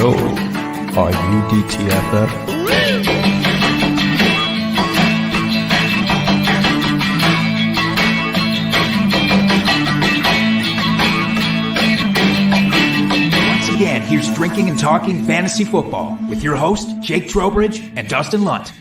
So, are you DTFF? Once again, here's Drinking and Talking Fantasy Football with your host, Jake Trowbridge and Dustin Lunt.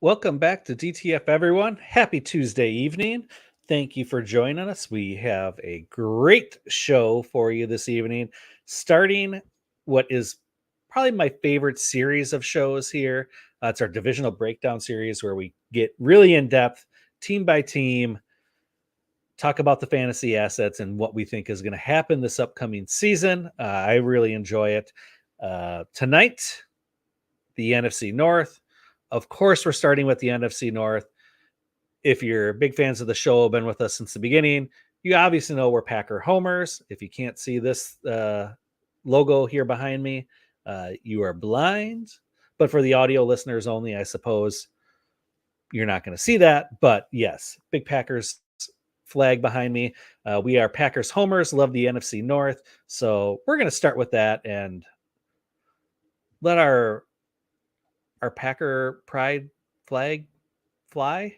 Welcome back to DTF, everyone. Happy Tuesday evening. Thank you for joining us. We have a great show for you this evening, starting what is probably my favorite series of shows here. It's our divisional breakdown series where we get really in depth, team by team, talk about the fantasy assets and what we think is going to happen this upcoming season. I really enjoy it. Tonight, the NFC North. Of course, we're starting with the NFC North. If you're big fans of the show, been with us since the beginning, you obviously know we're Packer homers. If you can't see this logo here behind me, you are blind. But for the audio listeners only, I suppose you're not going to see that. But yes, big Packers flag behind me. We are Packers homers, love the NFC North. So we're going to start with that and let our Packer pride flag fly.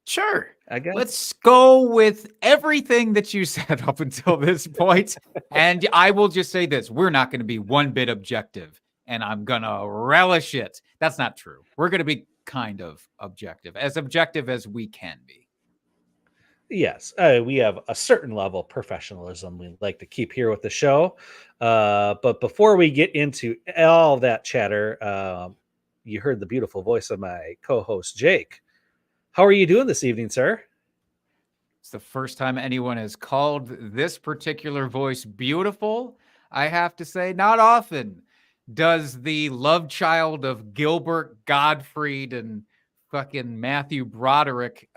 Sure. I guess. Let's go with everything that you said up until this point. And I will just say this. We're not going to be one bit objective, and I'm going to relish it. That's not true. We're going to be kind of objective as we can be. Yes, we have a certain level of professionalism we like to keep here with the show. But before we get into all that chatter, you heard the beautiful voice of my co-host, Jake. How are you doing this evening, sir? It's the first time anyone has called this particular voice beautiful. I have to say, not often does the love child of Gilbert Gottfried and fucking Matthew Broderick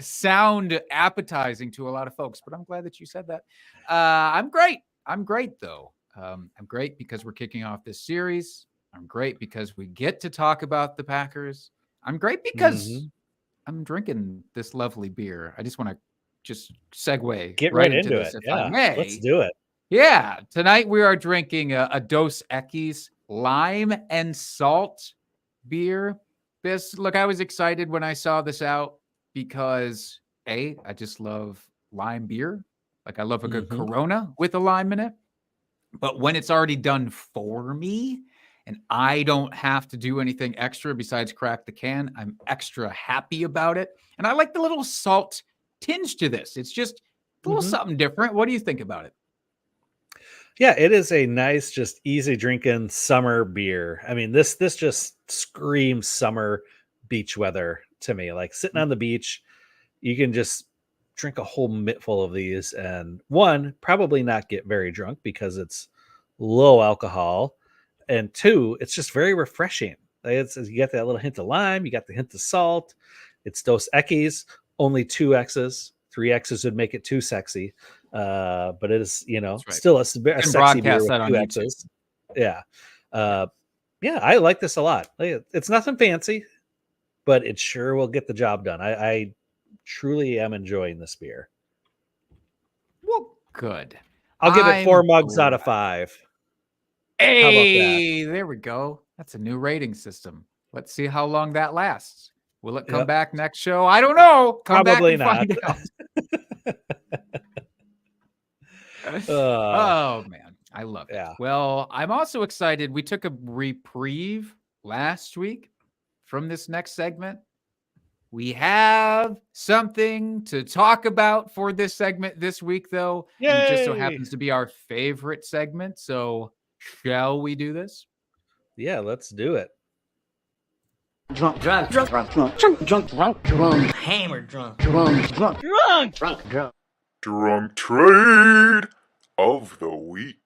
sound appetizing to a lot of folks, but I'm glad that you said that. I'm great. I'm great, though. I'm great because we're kicking off this series. I'm great because we get to talk about the Packers. I'm great because I'm drinking this lovely beer. I just want to segue Get right into this, it. if I may. Let's do it. Yeah. Tonight we are drinking a Dos Equis lime and salt beer. Look, I was excited when I saw this out because I just love lime beer. Like I love a good Corona with a lime in it. But when it's already done for me and I don't have to do anything extra besides crack the can, I'm extra happy about it. And I like the little salt tinge to this. It's just a little something different. What do you think about it? Yeah, it is a nice, just easy drinking summer beer. I mean, this just screams summer beach weather to me. Like sitting on the beach, you can just drink a whole mittful of these and one, probably not get very drunk because it's low alcohol. And two, it's just very refreshing. You get that little hint of lime, you got the hint of salt. It's Dos Equis, only 2 X's. 3 X's would make it too sexy. But it is, still a sexy beer with 2 X's. Yeah. Yeah, I like this a lot. It's nothing fancy, but it sure will get the job done. I truly am enjoying this beer. Well, good. I'll give it 4 mugs out of 5. Hey, there we go. That's a new rating system. Let's see how long that lasts. Will it come back next show? I don't know. Probably not. Find out. Oh, man. I love it. Yeah. Well, I'm also excited. We took a reprieve last week from this next segment. We have something to talk about for this segment this week, though. Yay! And it just so happens to be our favorite segment. So shall we do this? Yeah, let's do it. Drunk, hammered drunk. Drunk trade of the week.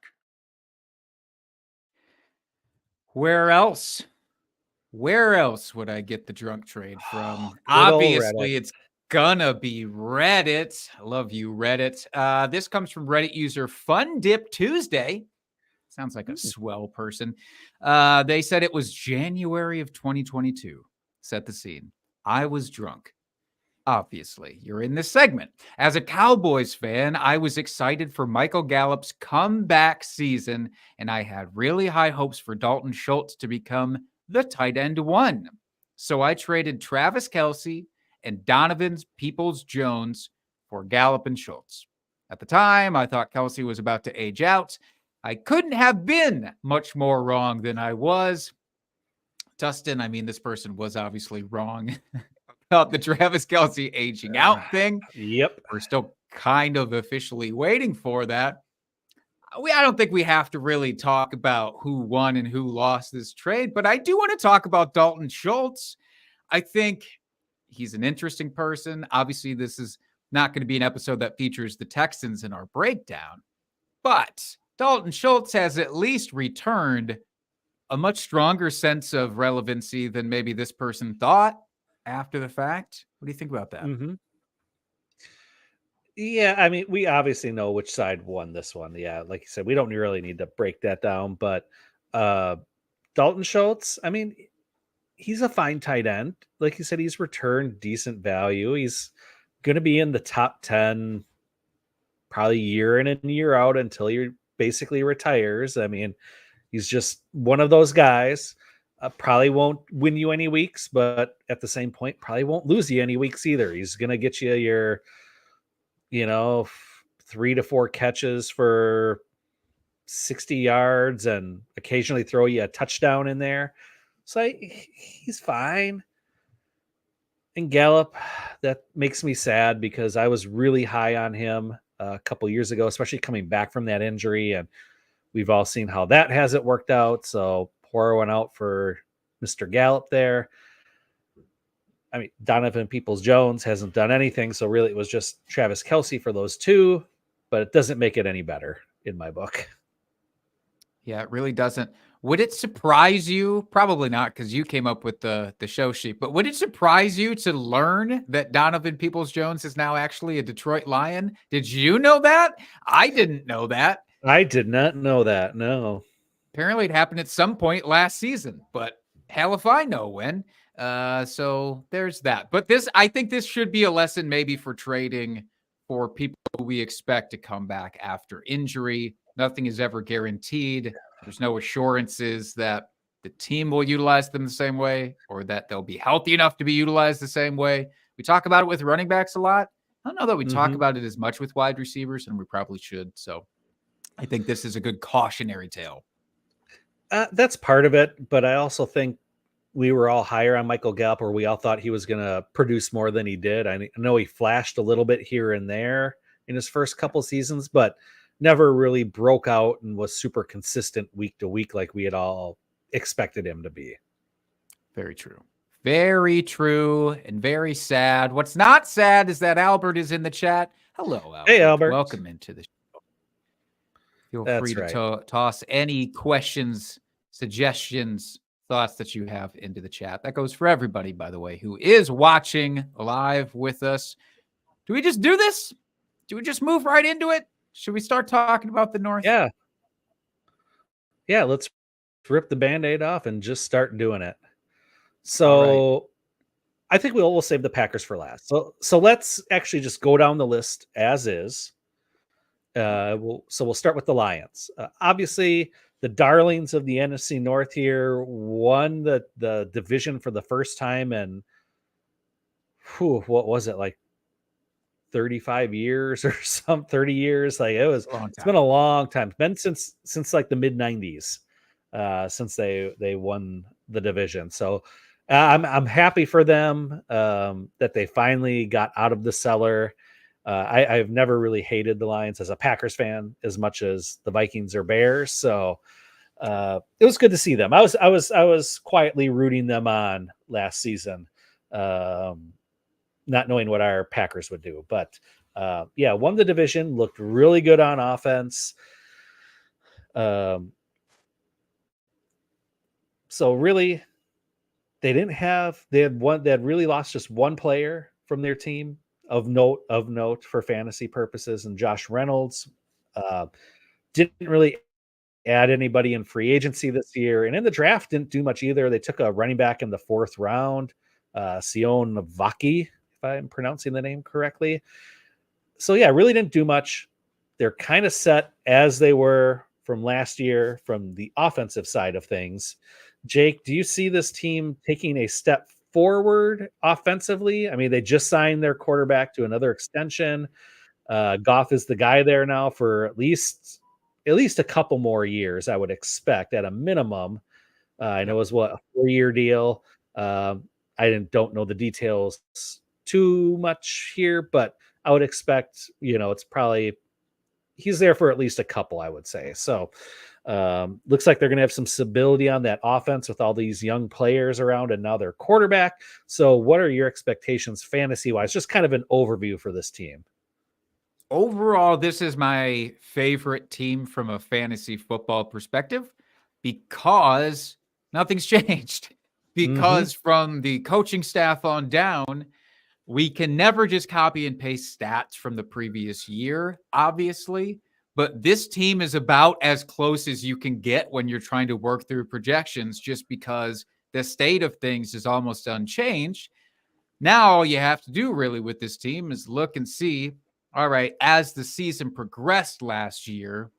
Where else would I get the drunk trade from? Obviously, it's gonna be Reddit. I love you, Reddit. This comes from Reddit user Fun Dip Tuesday. Sounds like a swell person. They said it was January of 2022. Set the scene. I was drunk. Obviously, you're in this segment. As a Cowboys fan, I was excited for Michael Gallup's comeback season, and I had really high hopes for Dalton Schultz to become the tight end one. So I traded Travis Kelce and Donovan Peoples-Jones for Gallup and Schultz. At the time, I thought Kelce was about to age out. I couldn't have been much more wrong than I was. Dustin, I mean, this person was obviously wrong about the Travis Kelce aging out thing. Yep. We're still kind of officially waiting for that. I don't think we have to really talk about who won and who lost this trade, but I do want to talk about Dalton Schultz. I think he's an interesting person. Obviously, this is not going to be an episode that features the Texans in our breakdown, but Dalton Schultz has at least returned a much stronger sense of relevancy than maybe this person thought after the fact. What do you think about that? Mm-hmm. Yeah, I mean, we obviously know which side won this one. Yeah, like you said, we don't really need to break that down. But Dalton Schultz, I mean, he's a fine tight end. Like you said, he's returned decent value. He's going to be in the top 10 probably year in and year out until he basically retires. I mean, he's just one of those guys. Probably won't win you any weeks, but at the same point, probably won't lose you any weeks either. He's going to get you your 3 to 4 catches for 60 yards and occasionally throw you a touchdown in there. So he's fine. And Gallup, that makes me sad because I was really high on him a couple years ago, especially coming back from that injury. And we've all seen how that hasn't worked out. So pour one out for Mr. Gallup there. I mean, Donovan Peoples-Jones hasn't done anything. So really it was just Travis Kelce for those two, but it doesn't make it any better in my book. Yeah, it really doesn't. Would it surprise you? Probably not, because you came up with the show sheet, but would it surprise you to learn that Donovan Peoples-Jones is now actually a Detroit Lion? Did you know that? I didn't know that. I did not know that. No. Apparently it happened at some point last season, but hell if I know when. So there's that. But I think this should be a lesson maybe for trading for people who we expect to come back after injury. Nothing is ever guaranteed. There's no assurances that the team will utilize them the same way or that they'll be healthy enough to be utilized the same way. We talk about it with running backs a lot. I don't know that we talk about it as much with wide receivers, and we probably should. So I think this is a good cautionary tale. That's part of it, but I also think we were all higher on Michael Gallup, or we all thought he was going to produce more than he did. I know he flashed a little bit here and there in his first couple seasons, but never really broke out and was super consistent week to week like we had all expected him to be. Very true. Very true and very sad. What's not sad is that Albert is in the chat. Hello, Albert. Hey, Albert. Welcome into the show. Feel free to toss any questions, suggestions, thoughts that you have into the chat. That goes for everybody, by the way, who is watching live with us. Do we just do this? Do we just move right into it? Should we start talking about the North? Yeah. Yeah, let's rip the Band-Aid off and just start doing it. So right. I think we'll save the Packers for last. So let's actually just go down the list as is. We'll start with the Lions. Obviously, the darlings of the NFC North here won the division for the first time in, what was it, like 35 years or 30 years? Like it's been a long time. It's been since like the mid 90s since they won the division. So I'm happy for them that they finally got out of the cellar. I've never really hated the Lions as a Packers fan as much as the Vikings or Bears. So it was good to see them. I was quietly rooting them on last season, not knowing what our Packers would do. But won the division, looked really good on offense. So really, they had really lost just one player from their team of note for fantasy purposes, and Josh Reynolds didn't really add anybody in free agency this year, and in the draft didn't do much either. They took a running back in the 4th round, Sion Vaki, I if I'm pronouncing the name correctly. So yeah, really didn't do much. They're kind of set as they were from last year from the offensive side of things. Jake, do you see this team taking a step forward offensively? I mean, they just signed their quarterback to another extension. Goff is the guy there now for at least a couple more years, I would expect at a minimum. I know it was a 4-year deal. Don't know the details too much here, but I would expect, it's probably he's there for at least a couple, I would say. So looks like they're going to have some stability on that offense with all these young players around and now their quarterback. So what are your expectations fantasy wise? Just kind of an overview for this team. Overall, this is my favorite team from a fantasy football perspective because nothing's changed. Because from the coaching staff on down, we can never just copy and paste stats from the previous year, obviously. But this team is about as close as you can get when you're trying to work through projections, just because the state of things is almost unchanged. Now, all you have to do really with this team is look and see, all right, as the season progressed last year,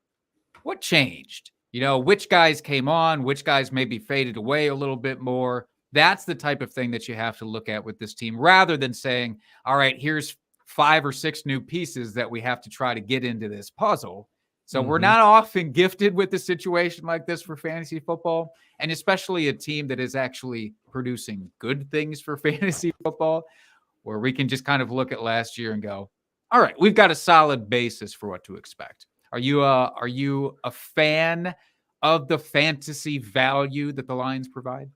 what changed? Which guys came on, which guys maybe faded away a little bit more. That's the type of thing that you have to look at with this team, rather than saying, all right, here's 5 or 6 new pieces that we have to try to get into this puzzle. So we're not often gifted with a situation like this for fantasy football, and especially a team that is actually producing good things for fantasy football, where we can just kind of look at last year and go, all right, we've got a solid basis for what to expect. Are you a fan of the fantasy value that the Lions provide?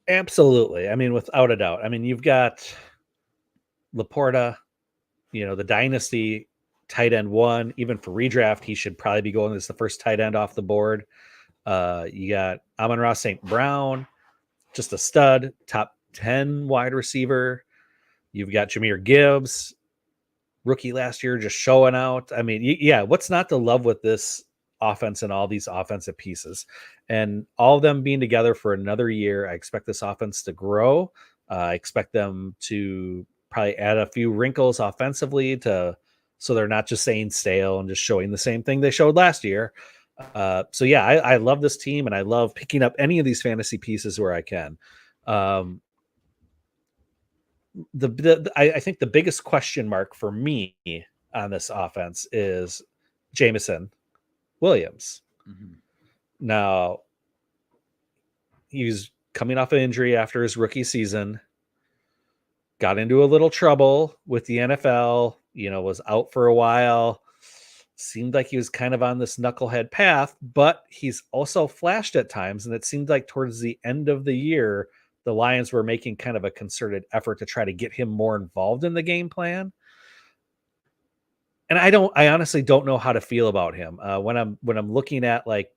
Absolutely. I mean, without a doubt. I mean, you've got Laporta, the dynasty tight end 1. Even for redraft, he should probably be going as the first tight end off the board. You got Amon-Ra St. Brown, just a stud, top 10 wide receiver. You've got Jahmyr Gibbs, rookie last year, just showing out. I mean, yeah, what's not to love with this offense and all these offensive pieces? And all of them being together for another year, I expect this offense to grow. I expect them to probably add a few wrinkles offensively so they're not just saying stale and just showing the same thing they showed last year. So yeah, I love this team, and I love picking up any of these fantasy pieces where I can. I think the biggest question mark for me on this offense is Jameson Williams. Now, he's coming off an injury after his rookie season, got into a little trouble with the NFL, was out for a while. Seemed like he was kind of on this knucklehead path, but he's also flashed at times. And it seemed like towards the end of the year, the Lions were making kind of a concerted effort to try to get him more involved in the game plan. And I honestly don't know how to feel about him when I'm looking at like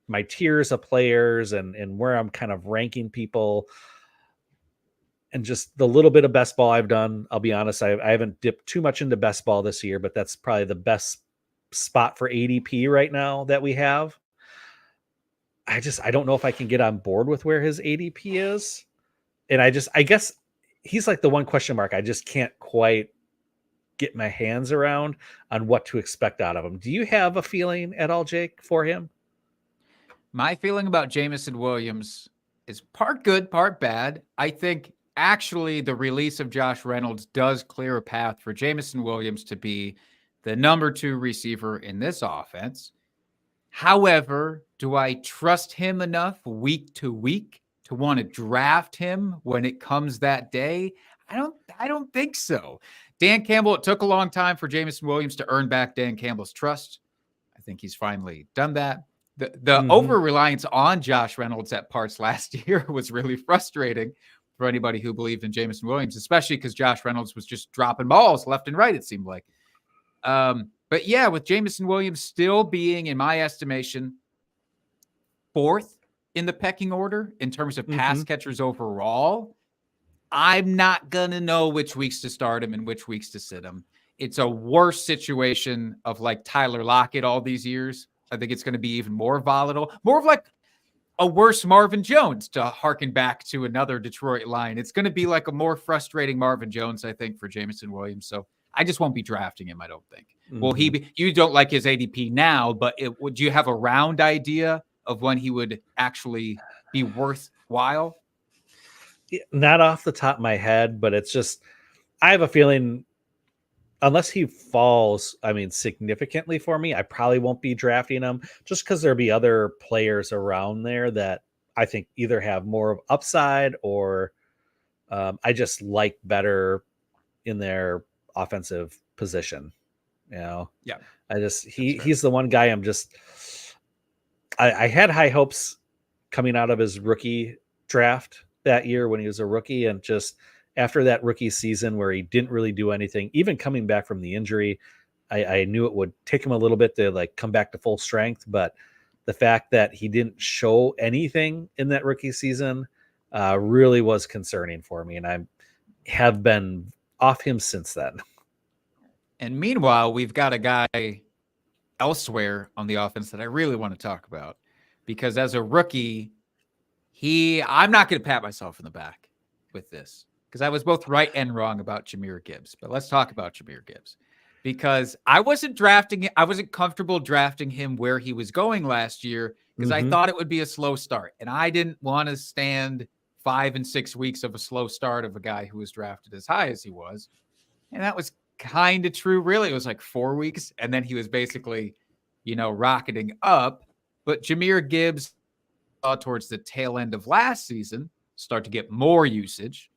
my tiers of players and where I'm kind of ranking people, and just the little bit of best ball I've done. I'll be honest, I haven't dipped too much into best ball this year, but that's probably the best spot for ADP right now that we have. I don't know if I can get on board with where his ADP is. And I guess he's like the one question mark I just can't quite get my hands around on what to expect out of him. Do you have a feeling at all, Jake, for him? My feeling about Jameson Williams is part good, part bad. I think actually the release of Josh Reynolds does clear a path for Jameson Williams to be the number 2 receiver in this offense. However, do I trust him enough week to week to want to draft him when it comes that day? I don't think so. Dan Campbell, it took a long time for Jameson Williams to earn back Dan Campbell's trust. I think he's finally done that. The over-reliance on Josh Reynolds at parts last year was really frustrating for anybody who believed in Jameson Williams, especially because Josh Reynolds was just dropping balls left and right, it seemed like. But yeah, with Jameson Williams still being, in my estimation, 4th in the pecking order in terms of pass catchers overall, I'm not going to know which weeks to start him and which weeks to sit him. It's a worse situation of like Tyler Lockett all these years. I think it's going to be even more volatile, more of like a worse Marvin Jones, to harken back to another Detroit line. It's going to be like a more frustrating Marvin Jones, I think, for Jameson Williams. So I just won't be drafting him, I don't think. Will he be? You don't like his ADP now, but would you have a round idea of when he would actually be worthwhile? Not off the top of my head, but it's just, I have a feeling unless he falls, significantly for me, I probably won't be drafting him just because there'll be other players around there that I think either have more of upside or I just like better in their offensive position. Yeah. He's the one guy I had high hopes coming out of his rookie draft that year when he was a rookie, and just after that rookie season where he didn't really do anything, even coming back from the injury, I knew it would take him a little bit to like come back to full strength. But the fact that he didn't show anything in that rookie season really was concerning for me. And I have been off him since then. And meanwhile, we've got a guy elsewhere on the offense that I really want to talk about, because as a rookie, I'm not going to pat myself in the back with this, because I was both right and wrong about Jahmyr Gibbs. But let's talk about Jahmyr Gibbs, because I wasn't comfortable drafting him where he was going last year, because I thought it would be a slow start. And I didn't want to stand 5 and 6 weeks of a slow start of a guy who was drafted as high as he was. And that was kind of true. Really, it was like 4 weeks. And then he was basically, rocketing up. But Jahmyr Gibbs towards the tail end of last season start to get more usage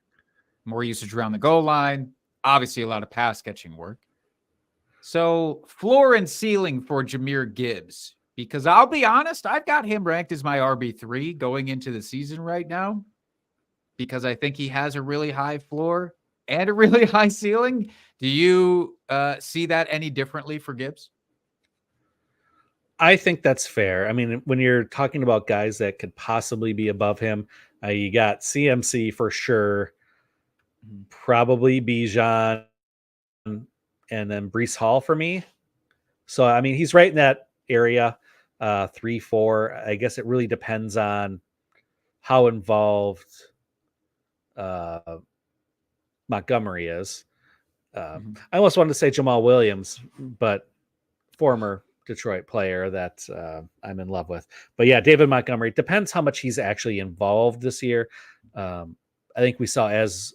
around the goal line, obviously a lot of pass catching work. So floor and ceiling for Jahmyr Gibbs, because I'll be honest, I've got him ranked as my RB3 going into the season right now, because I think he has a really high floor and a really high ceiling. Do you see that any differently for Gibbs? I think that's fair. I mean, when you're talking about guys that could possibly be above him, you got CMC for sure, probably Bijan, and then Breece Hall for me. So, I mean, he's right in that area, 3, 4. I guess it really depends on how involved Montgomery is. I almost wanted to say Jamal Williams, but former Detroit player that I'm in love with. But yeah, David Montgomery, depends how much he's actually involved this year. I think we saw, as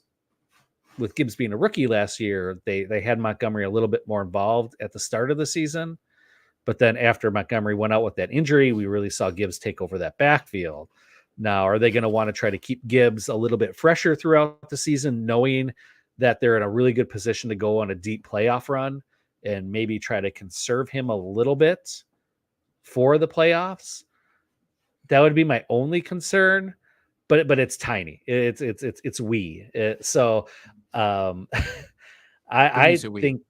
with Gibbs being a rookie last year, they had Montgomery a little bit more involved at the start of the season. But then after Montgomery went out with that injury, we really saw Gibbs take over that backfield. Now, are they going to want to try to keep Gibbs a little bit fresher throughout the season, knowing that they're in a really good position to go on a deep playoff run, and maybe try to conserve him a little bit for the playoffs? That would be my only concern, but it's tiny. It's wee. I think,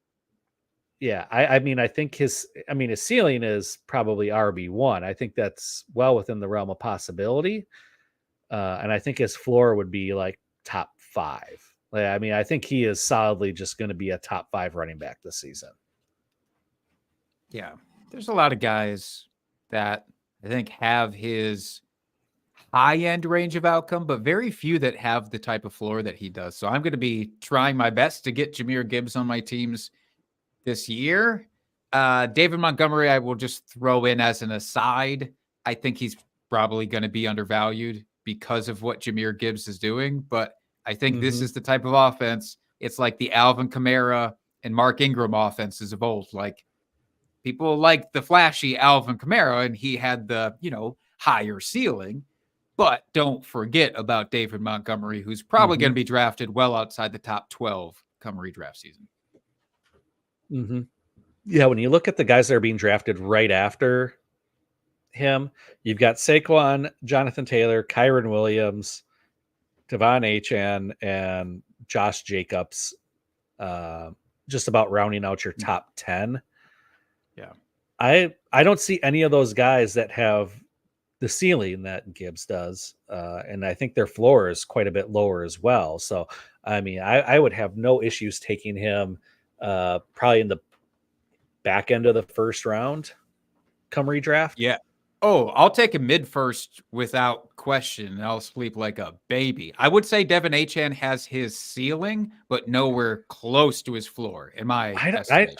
yeah, I think his ceiling is probably RB1. I think that's well within the realm of possibility. And I think his floor would be like top 5. I think he is solidly just going to be a top 5 running back this season. Yeah, there's a lot of guys that I think have his high-end range of outcome, but very few that have the type of floor that he does. So I'm going to be trying my best to get Jahmyr Gibbs on my teams this year. David Montgomery, I will just throw in as an aside. I think he's probably going to be undervalued because of what Jahmyr Gibbs is doing, but I think this is the type of offense. It's like the Alvin Kamara and Mark Ingram offenses of old. Like, people like the flashy Alvin Kamara, and he had the, higher ceiling. But don't forget about David Montgomery, who's probably going to be drafted well outside the top 12 come redraft season. Yeah, when you look at the guys that are being drafted right after him, you've got Saquon, Jonathan Taylor, Kyron Williams, Devon Achane, and Josh Jacobs, just about rounding out your top 10. Yeah. I don't see any of those guys that have the ceiling that Gibbs does. And I think their floor is quite a bit lower as well. So, I would have no issues taking him probably in the back end of the first round come redraft. Yeah. Oh, I'll take a mid first without question, and I'll sleep like a baby. I would say Devin Achane has his ceiling, but nowhere close to his floor, in my estimation.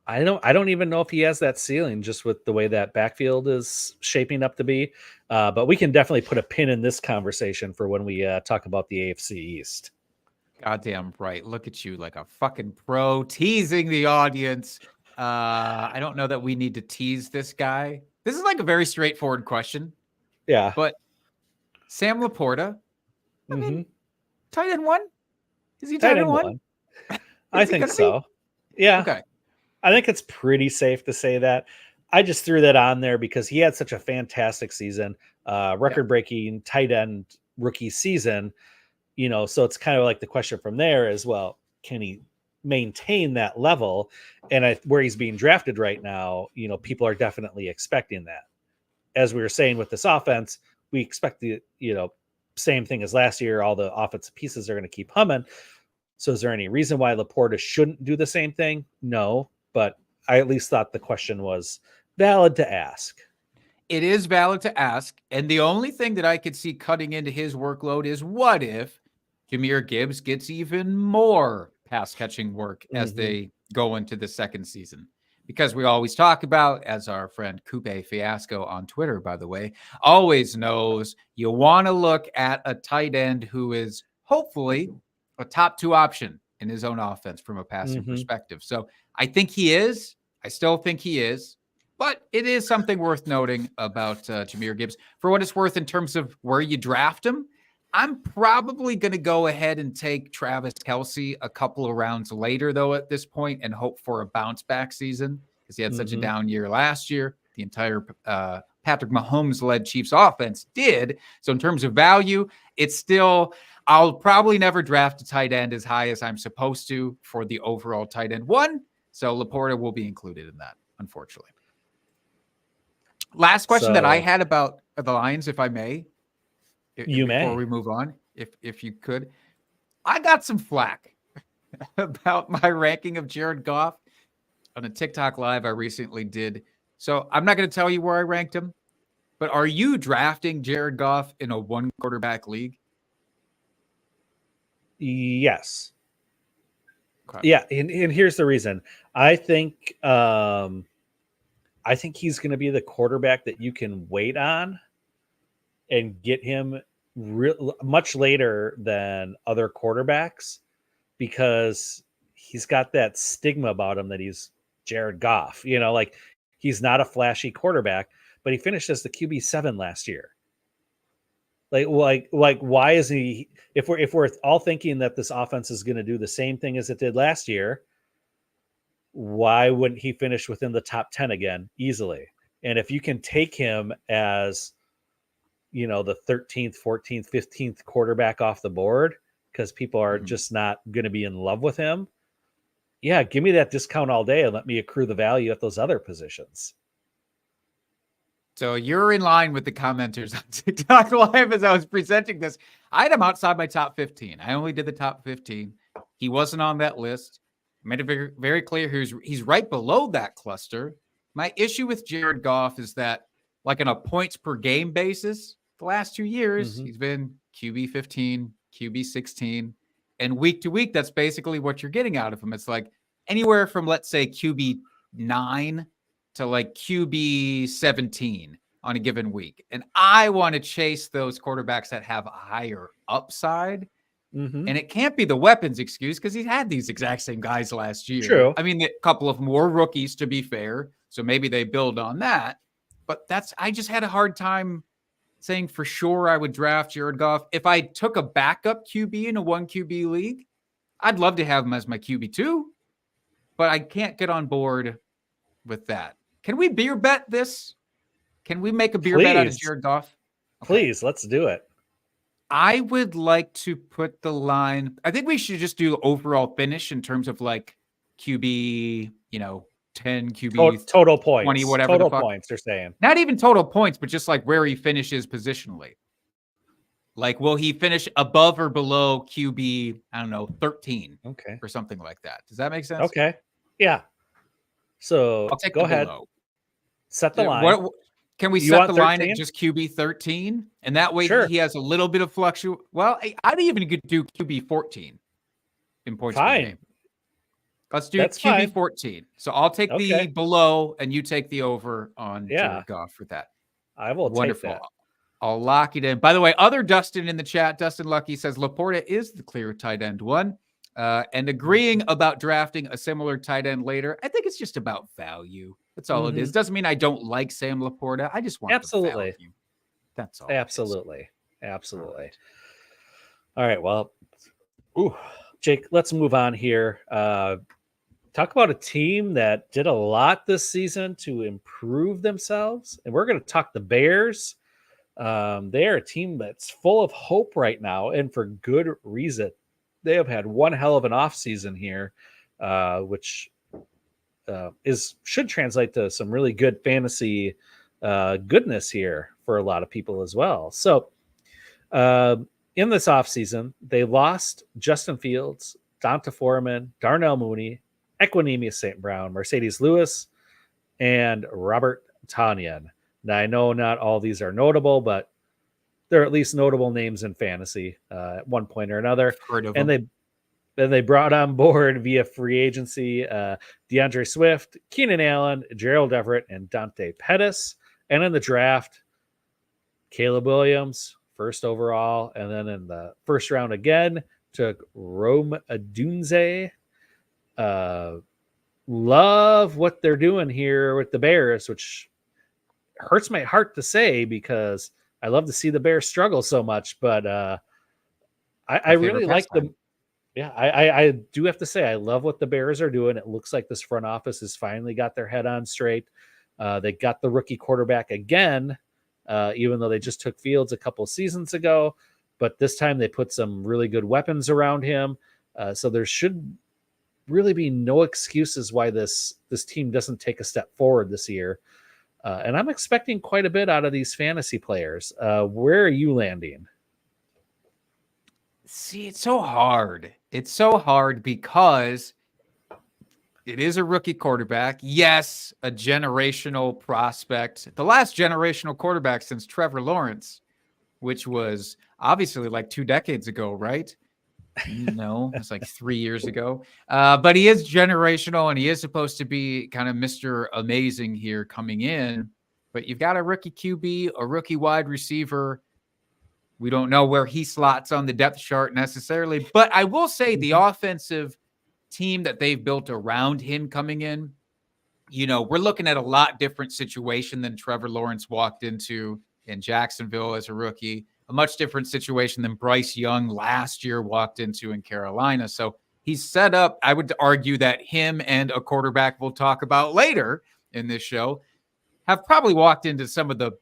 I don't even know if he has that ceiling just with the way that backfield is shaping up to be. But we can definitely put a pin in this conversation for when we talk about the AFC East. Goddamn right. Look at you like a fucking pro teasing the audience. I don't know that we need to tease this guy. This is like a very straightforward question, Yeah. but Sam Laporta, I mean, tight end one? Is he tight end one? I think so. Yeah. Okay. I think it's pretty safe to say that. I just threw that on there because he had such a fantastic season, record-breaking tight end rookie season. So it's kind of like the question from there as well. Can he maintain that level? And where he's being drafted right now, people are definitely expecting that. As we were saying with this offense, we expect the, same thing as last year. All the offensive pieces are going to keep humming. So is there any reason why Laporta shouldn't do the same thing? No, but I at least thought the question was valid to ask. It is valid to ask. And the only thing that I could see cutting into his workload is what if Jahmyr Gibbs gets even more pass catching work as they go into the second season? Because we always talk about, as our friend Coupe Fiasco on Twitter, by the way, always knows, you want to look at a tight end who is hopefully a top 2 option in his own offense from a passing perspective. So I think he is. I still think he is. But it is something worth noting about Jahmyr Gibbs. For what it's worth in terms of where you draft him, I'm probably going to go ahead and take Travis Kelce a couple of rounds later, though, at this point, and hope for a bounce back season because he had such a down year last year. The entire Patrick Mahomes-led Chiefs offense did. So in terms of value, it's still, I'll probably never draft a tight end as high as I'm supposed to for the overall tight end one. So Laporta will be included in that, unfortunately. Last question that I had about the Lions, if I may. Before we move on, if you could. I got some flack about my ranking of Jared Goff on a TikTok live I recently did. So I'm not going to tell you where I ranked him, but are you drafting Jared Goff in a 1 quarterback league? Yes. Okay. Yeah, and here's the reason. I think he's going to be the quarterback that you can wait on and get him much later than other quarterbacks because he's got that stigma about him that he's Jared Goff. Like he's not a flashy quarterback, but he finished as the QB7 last year. Like why is he? If we're all thinking that this offense is going to do the same thing as it did last year, why wouldn't he finish within the top 10 again easily? And if you can take him as the 13th, 14th, 15th quarterback off the board because people are just not going to be in love with him. Yeah, give me that discount all day and let me accrue the value at those other positions. So you're in line with the commenters on TikTok Live as I was presenting this. I had him outside my top 15. I only did the top 15. He wasn't on that list. I made it very, very clear he's right below that cluster. My issue with Jared Goff is that, like on a points per game basis, the last 2 years, he's been QB 15, QB 16, and week to week, that's basically what you're getting out of him. It's like anywhere from, let's say, QB 9 to like QB 17 on a given week. And I want to chase those quarterbacks that have a higher upside. And it can't be the weapons excuse because he's had these exact same guys last year. True. I mean, a couple of more rookies, to be fair. So maybe they build on that. But I just had a hard time saying for sure I would draft Jared Goff. If I took a backup QB in a 1 QB league, I'd love to have him as my QB2, but I can't get on board with that. Can we beer bet this? Can we make a beer bet out of Jared Goff? Okay. Please, let's do it. I would like to put the line. I think we should just do overall finish in terms of like QB, 10 QB total points, 20, whatever total the fuck. points they're saying. Not even total points, but just like where he finishes positionally. Like, will he finish above or below QB, 13? Okay. Or something like that. Does that make sense? Okay. Yeah. So I'll take go ahead. below. Set the line. Can we You set want the line 13? at just QB 13? And that way Sure. he has a little bit of fluctuation. Well, I'd even do QB 14 in points per Fine. game. Let's do That's QB fine. 14. So I'll take the Okay. below and you take the over on Yeah. Jared Goff for that. I will take Wonderful. that. I'll lock it in. By the way, other Dustin in the chat, Dustin Lucky says Laporta is the clear tight end one. And agreeing about drafting a similar tight end later. I think it's just about value. That's all it is. Doesn't mean I don't like Sam Laporta. I just want Absolutely. the value. That's all. Absolutely. Absolutely. All right. Well, Jake, let's move on here. Talk about a team that did a lot this season to improve themselves. And we're going to talk the Bears. They are a team that's full of hope right now, and for good reason. They have had one hell of an offseason here, which should translate to some really good fantasy goodness here for a lot of people as well. So in this offseason, they lost Justin Fields, Donta Foreman, Darnell Mooney, Equinemius St. Brown, Mercedes Lewis, and Robert Tonyan. Now, I know not all these are notable, but they're at least notable names in fantasy at one point or another. Heard of And them. they brought on board via free agency DeAndre Swift, Keenan Allen, Gerald Everett, and Dante Pettis. And in the draft, Caleb Williams, first overall. And then in the first round again, took Rome Odunze. Love what they're doing here with the Bears, which hurts my heart to say because I love to see the Bears struggle so much, but I really like them. Yeah, I do have to say I love what the Bears are doing. It looks like this front office has finally got their head on straight. They got the rookie quarterback again, even though they just took Fields a couple seasons ago. But this time they put some really good weapons around him. So there should really be no excuses why this team doesn't take a step forward this year. And I'm expecting quite a bit out of these fantasy players. Where are you landing? See, it's so hard. It's so hard because it is a rookie quarterback. Yes, a generational prospect. The last generational quarterback since Trevor Lawrence, which was obviously like 2 decades ago, right? No, it's like 3 years ago. But he is generational and he is supposed to be kind of Mr. Amazing here coming in. But you've got a rookie QB, a rookie wide receiver. We don't know where he slots on the depth chart necessarily. But I will say the offensive team that they've built around him coming in, we're looking at a lot different situation than Trevor Lawrence walked into in Jacksonville as a rookie. A much different situation than Bryce Young last year walked into in Carolina. So he's set up, I would argue that him and a quarterback we'll talk about later in this show have probably walked into some of the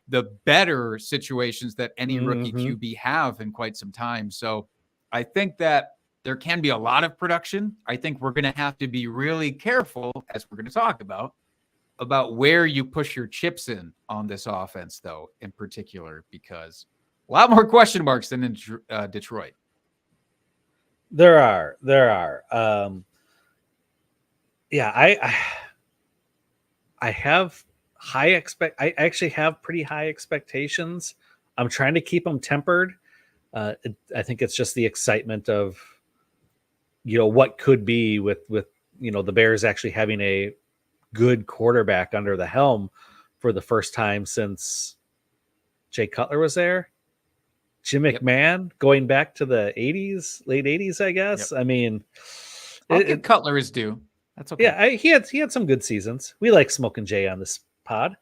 better situations that any rookie QB have in quite some time. So I think that there can be a lot of production. I think we're going to have to be really careful, as we're going to talk about where you push your chips in on this offense, though, in particular, because a lot more question marks than in Detroit. There are. I have I actually have pretty high expectations. I'm trying to keep them tempered. I think it's just the excitement of, what could be with the Bears actually having a good quarterback under the helm for the first time since Jay Cutler was there. Jim McMahon going back to the 80s, late 80s, I guess. Yep. I mean, I'll give Cutler his due. That's okay. Yeah, he had some good seasons. We like Smoking Jay on this pod.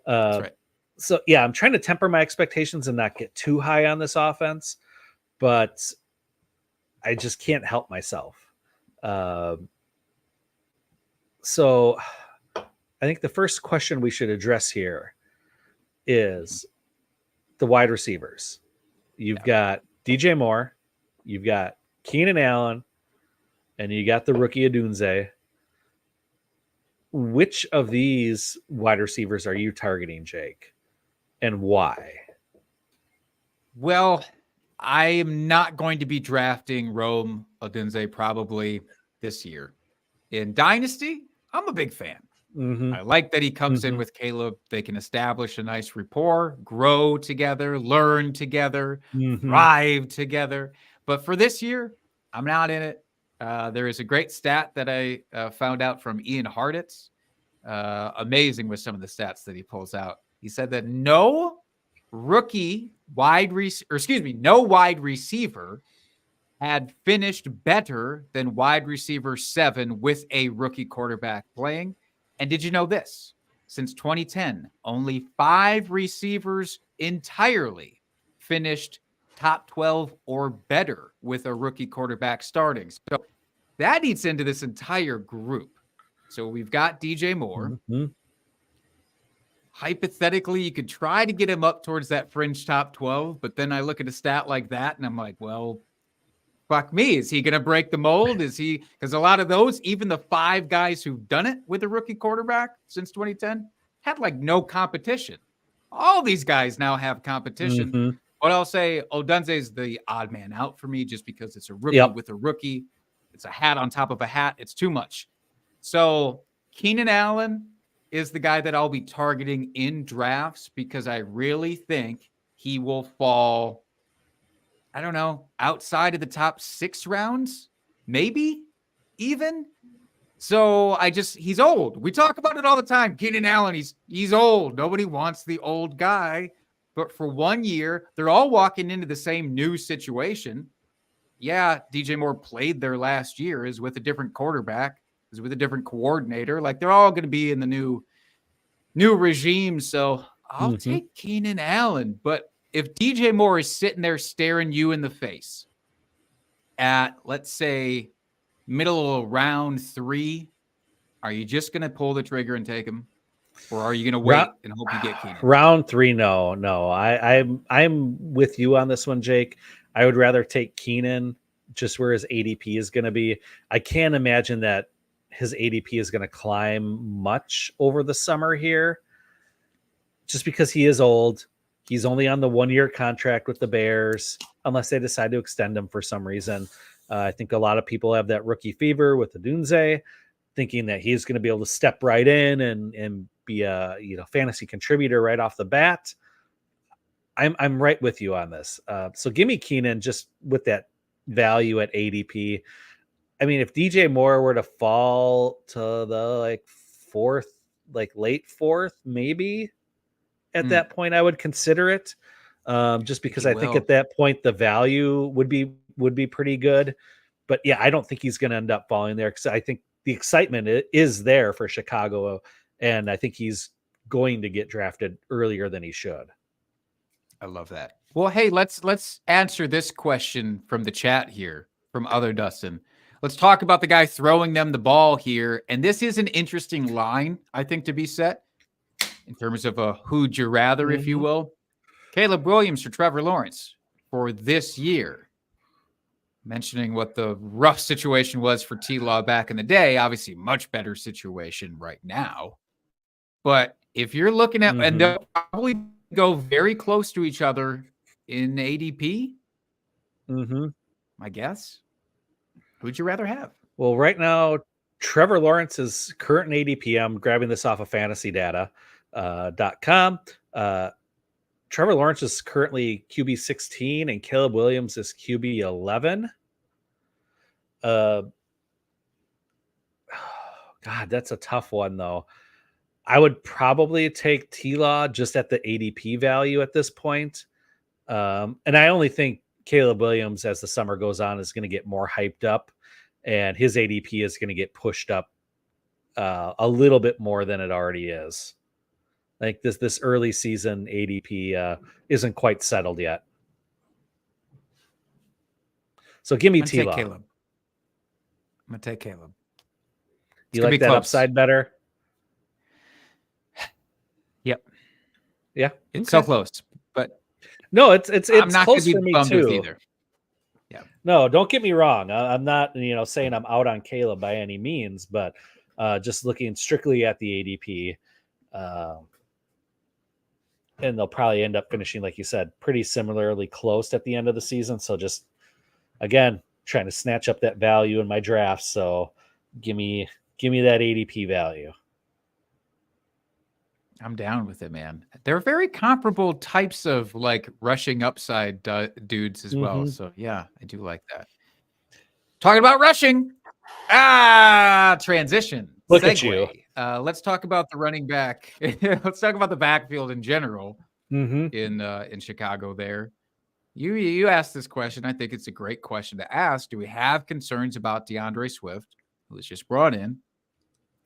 That's right. So, yeah, I'm trying to temper my expectations and not get too high on this offense, but I just can't help myself. So I think the first question we should address here is the wide receivers. You've got DJ Moore, you've got Keenan Allen, and you got the rookie Odunze. Which of these wide receivers are you targeting, Jake, and why? Well, I am not going to be drafting Rome Odunze probably this year. In Dynasty, I'm a big fan. Mhm. I like that he comes in Mhm. with Caleb. They can establish a nice rapport, grow together, learn together, Mhm. thrive together. But for this year, I'm not in it. There is a great stat that I found out from Ian Harditz. Amazing with some of the stats that he pulls out. He said that no wide receiver had finished better than wide receiver 7 with a rookie quarterback playing. And did you know this? Since 2010, only 5 receivers entirely finished top 12 or better with a rookie quarterback starting. So that eats into this entire group. So we've got DJ Moore. Mhm. Hypothetically, you could try to get him up towards that fringe top 12, but then I look at a stat like that and I'm like, well, fuck me. Is he going to break the mold? Is he? Because a lot of those, even the 5 guys who've done it with a rookie quarterback since 2010, had like no competition. All these guys now have competition. Mhm. But I'll say Odunze is the odd man out for me just because it's a rookie Yep. with a rookie. It's a hat on top of a hat. It's too much. So Keenan Allen is the guy that I'll be targeting in drafts because I really think he will fall, I don't know, outside of the top 6 rounds, maybe even. So he's old. We talk about it all the time. Keenan Allen, he's old. Nobody wants the old guy. But for 1 year, they're all walking into the same new situation. Yeah, DJ Moore played there last year, is with a different quarterback, is with a different coordinator. Like they're all going to be in the new regime. So I'll Mhm. take Keenan Allen. But if DJ Moore is sitting there staring you in the face at, let's say, middle of round 3, are you just going to pull the trigger and take him? Or are you going to Ra- wait and hope you get Keenan? Round 3, no. I'm with you on this one, Jake. I would rather take Keenan just where his ADP is going to be. I can't imagine that his ADP is going to climb much over the summer here, just because he is old. He's only on the 1-year contract with the Bears, unless they decide to extend him for some reason. I think a lot of people have that rookie fever with Odunze, thinking that he's going to be able to step right in and be a fantasy contributor right off the bat. I'm right with you on this. So give me Keenan just with that value at ADP. I mean, if DJ Moore were to fall to the fourth, late fourth, maybe at that point I would consider it. Just because He I think will. at that point the value would be pretty good. But yeah, I don't think he's going to end up falling there because I think the excitement is there for Chicago, and I think he's going to get drafted earlier than he should. I love that. Well, hey, let's answer this question from the chat here from Other Dustin. Let's talk about the guy throwing them the ball here. And this is an interesting line, I think, to be set in terms of a who'd you rather, if you will. Caleb Williams or Trevor Lawrence for this year. Mentioning what the rough situation was for T-Law back in the day, obviously much better situation right now. But if you're looking at, and they'll probably go very close to each other in ADP, I guess. Who'd you rather have? Well, right now, Trevor Lawrence's current ADP, I'm grabbing this off of fantasydata.com. Trevor Lawrence is currently QB 16 and Caleb Williams is QB 11. God, that's a tough one, though. I would probably take T-Law just at the ADP value at this point. And I only think Caleb Williams, as the summer goes on, is going to get more hyped up, and his ADP is going to get pushed up a little bit more than it already is. Like this early season ADP isn't quite settled yet. So give me T-Law. I'm going to take Caleb. You like that upside better? Yep. Yeah. It's so close, but no, it's I'm not close gonna for be me bummed with too. either. Yeah. No, don't get me wrong. I'm not, saying I'm out on Caleb by any means, but just looking strictly at the ADP, and they'll probably end up finishing, like you said, pretty similarly close at the end of the season. So just again, trying to snatch up that value in my draft. So give me that ADP value. I'm down with it, man. They're very comparable types of like rushing upside dudes as well. Mhm. So yeah, I do like that. Talking about rushing, transition, Look at you. segue. Let's talk about the running back. Let's talk about the backfield in general Mhm. in Chicago. There, you asked this question. I think it's a great question to ask. Do we have concerns about DeAndre Swift, who was just brought in,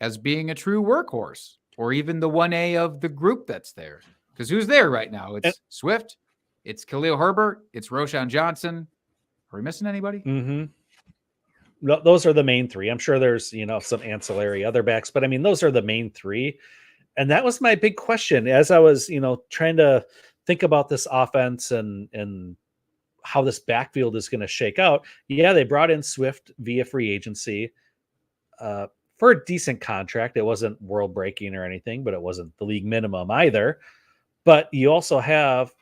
as being a true workhorse, or even the 1A of the group that's there? Because who's there right now? And It's Swift, it's Khalil Herbert, it's Roshan Johnson. Are we missing anybody? mhm. No, those are the main 3. I'm sure there's, some ancillary other backs, but I mean, those are the main 3. And that was my big question as I was, trying to think about this offense and how this backfield is going to shake out. Yeah, they brought in Swift via free agency uh, for a decent contract. It wasn't world breaking or anything, but it wasn't the league minimum either. But you also have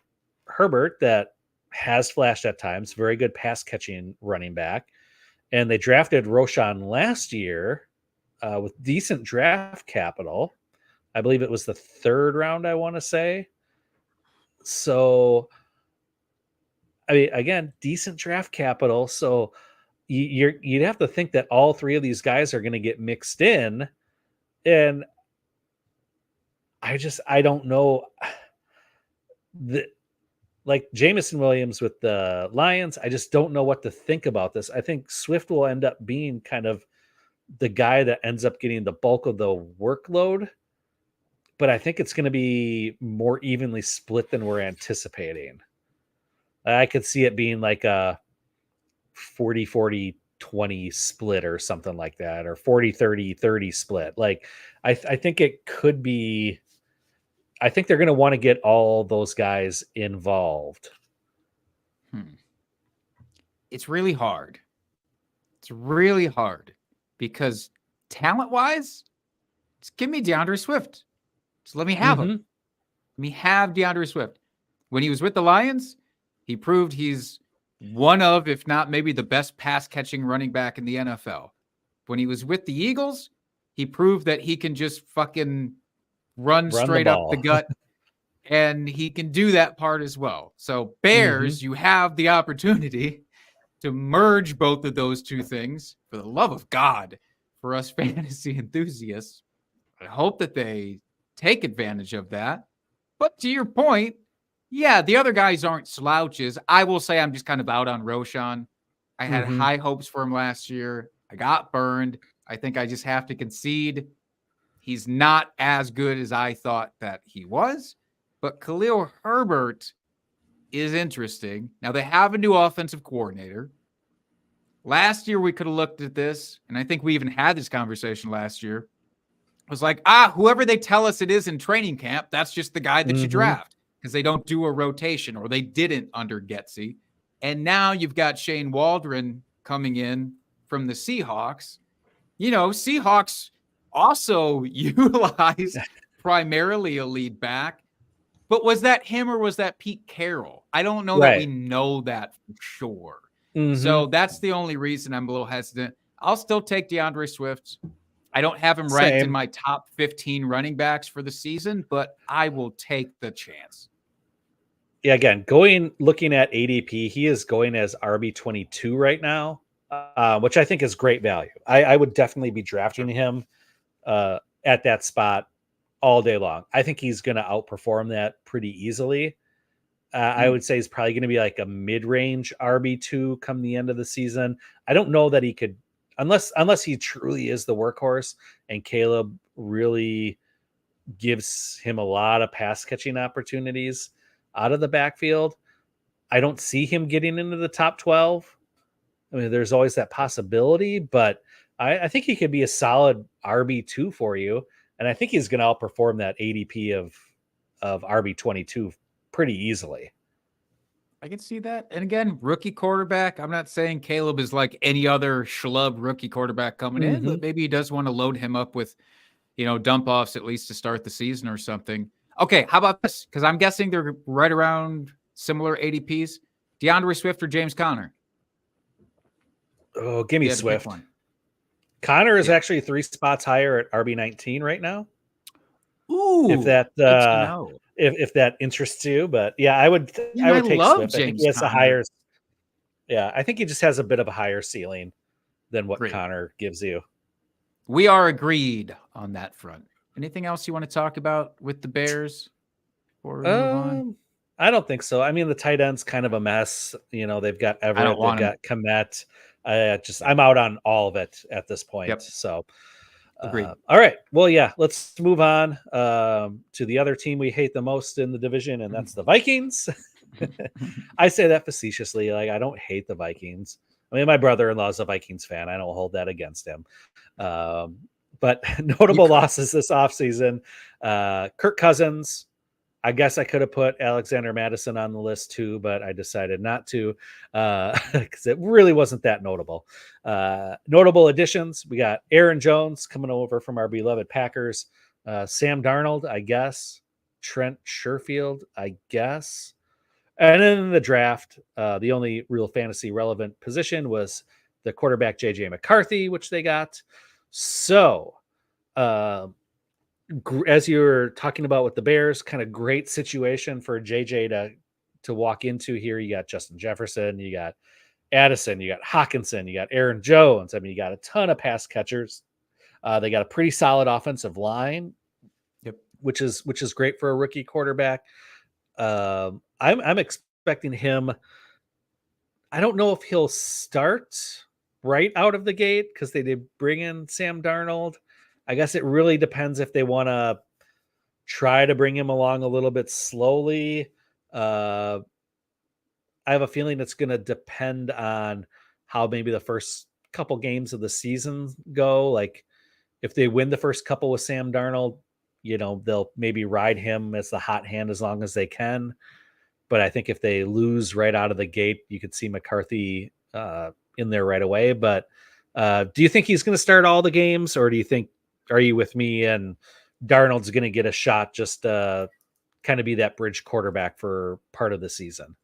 Herbert that has flashed at times, very good pass catching running back. And they drafted Roshan last year with decent draft capital. I believe it was the 3rd round, I want to say. So, I mean, again, decent draft capital. So you'd have to think that all 3 of these guys are going to get mixed in. And I don't know. Like Jamison Williams with the Lions, I just don't know what to think about this. I think Swift will end up being kind of the guy that ends up getting the bulk of the workload, but I think it's going to be more evenly split than we're anticipating. I could see it being like a 40-40-20 split or something like that, or 40-30-30 split. Like I think it could be. I think they're going to want to get all those guys involved. It's really hard. It's really hard because talent-wise, just give me DeAndre Swift. Just let me have him. Let me have DeAndre Swift. When he was with the Lions, he proved he's one of, if not maybe the best pass-catching running back in the NFL. When he was with the Eagles, he proved that he can just fucking run straight up the gut, and he can do that part as well. So Bears, you have the opportunity to merge both of those two things, for the love of God, for us fantasy enthusiasts. I hope that they take advantage of that. But to your point, yeah, the other guys aren't slouches. I will say I'm just kind of out on Roshan. I had high hopes for him last year. I got burned. I think I just have to concede he's not as good as I thought that he was. But Khalil Herbert is interesting. Now, they have a new offensive coordinator. Last year, we could have looked at this, and I think we even had this conversation last year. It was like, whoever they tell us it is in training camp, that's just the guy that you draft, because they don't do a rotation, or they didn't under Getsy. And now you've got Shane Waldron coming in from the Seahawks. Seahawks also utilized primarily a lead back. But was that him or was that Pete Carroll? I don't know that we know that for sure. So that's the only reason I'm a little hesitant. I'll still take DeAndre Swift. I don't have him ranked in my top 15 running backs for the season, but I will take the chance. Yeah, again, looking at ADP, he is going as RB22 right now, which I think is great value. I would definitely be drafting him at that spot all day long. I think he's going to outperform that pretty easily. I would say he's probably going to be like a mid-range RB2 come the end of the season. I don't know that he could, unless he truly is the workhorse and Caleb really gives him a lot of pass catching opportunities out of the backfield. I don't see him getting into the top 12. I mean, there's always that possibility, but I think he could be a solid RB2 for you. And I think he's going to outperform that ADP of RB22 pretty easily. I can see that. And again, rookie quarterback. I'm not saying Caleb is like any other schlub rookie quarterback coming in, but maybe he does want to load him up with, dump offs at least to start the season or something. Okay, how about this? Because I'm guessing they're right around similar ADPs. DeAndre Swift or James Conner? Oh, give me Swift. Connor is actually 3 spots higher at RB19 right now. Ooh, if that good to know. if that interests you. But yeah, I would Man, I I would take love Swift. I think James he has a Conner. higher. Yeah, I think he just has a bit of a higher ceiling than what Great. Connor gives you. We are agreed on that front. Anything else you want to talk about with the Bears before we move on? I don't think so. I mean, the tight end's kind of a mess. They've got I don't Everett, they've want him. got Komet. I'm out on all of it at this point. Yep. So, Agreed. all right. Well, yeah, let's move on to the other team we hate the most in the division, and that's the Vikings. I say that facetiously. Like, I don't hate the Vikings. I mean, my brother-in-law is a Vikings fan. I don't hold that against him. But notable losses this offseason. Kirk Cousins. I guess I could have put Alexander Madison on the list too, but I decided not to because it really wasn't that notable. Notable additions. We got Aaron Jones coming over from our beloved Packers. Sam Darnold, I guess. Trent Sherfield, I guess. And then in the draft, the only real fantasy relevant position was the quarterback JJ McCarthy, which they got. So, as you're talking about with the Bears, kind of great situation for JJ to walk into here. You got Justin Jefferson, you got Addison, you got Hawkinson, you got Aaron Jones. I mean, you got a ton of pass catchers. They got a pretty solid offensive line, Yep. which is great for a rookie quarterback. I'm expecting him. I don't know if he'll start right out of the gate because they did bring in Sam Darnold. I guess it really depends if they want to try to bring him along a little bit slowly. I have a feeling it's going to depend on how maybe the first couple games of the season go. Like if they win the first couple with Sam Darnold, they'll maybe ride him as the hot hand as long as they can. But I think if they lose right out of the gate, you could see McCarthy in there right away. But do you think he's going to start all the games, or are you with me and Darnold's going to get a shot just kind of be that bridge quarterback for part of the season?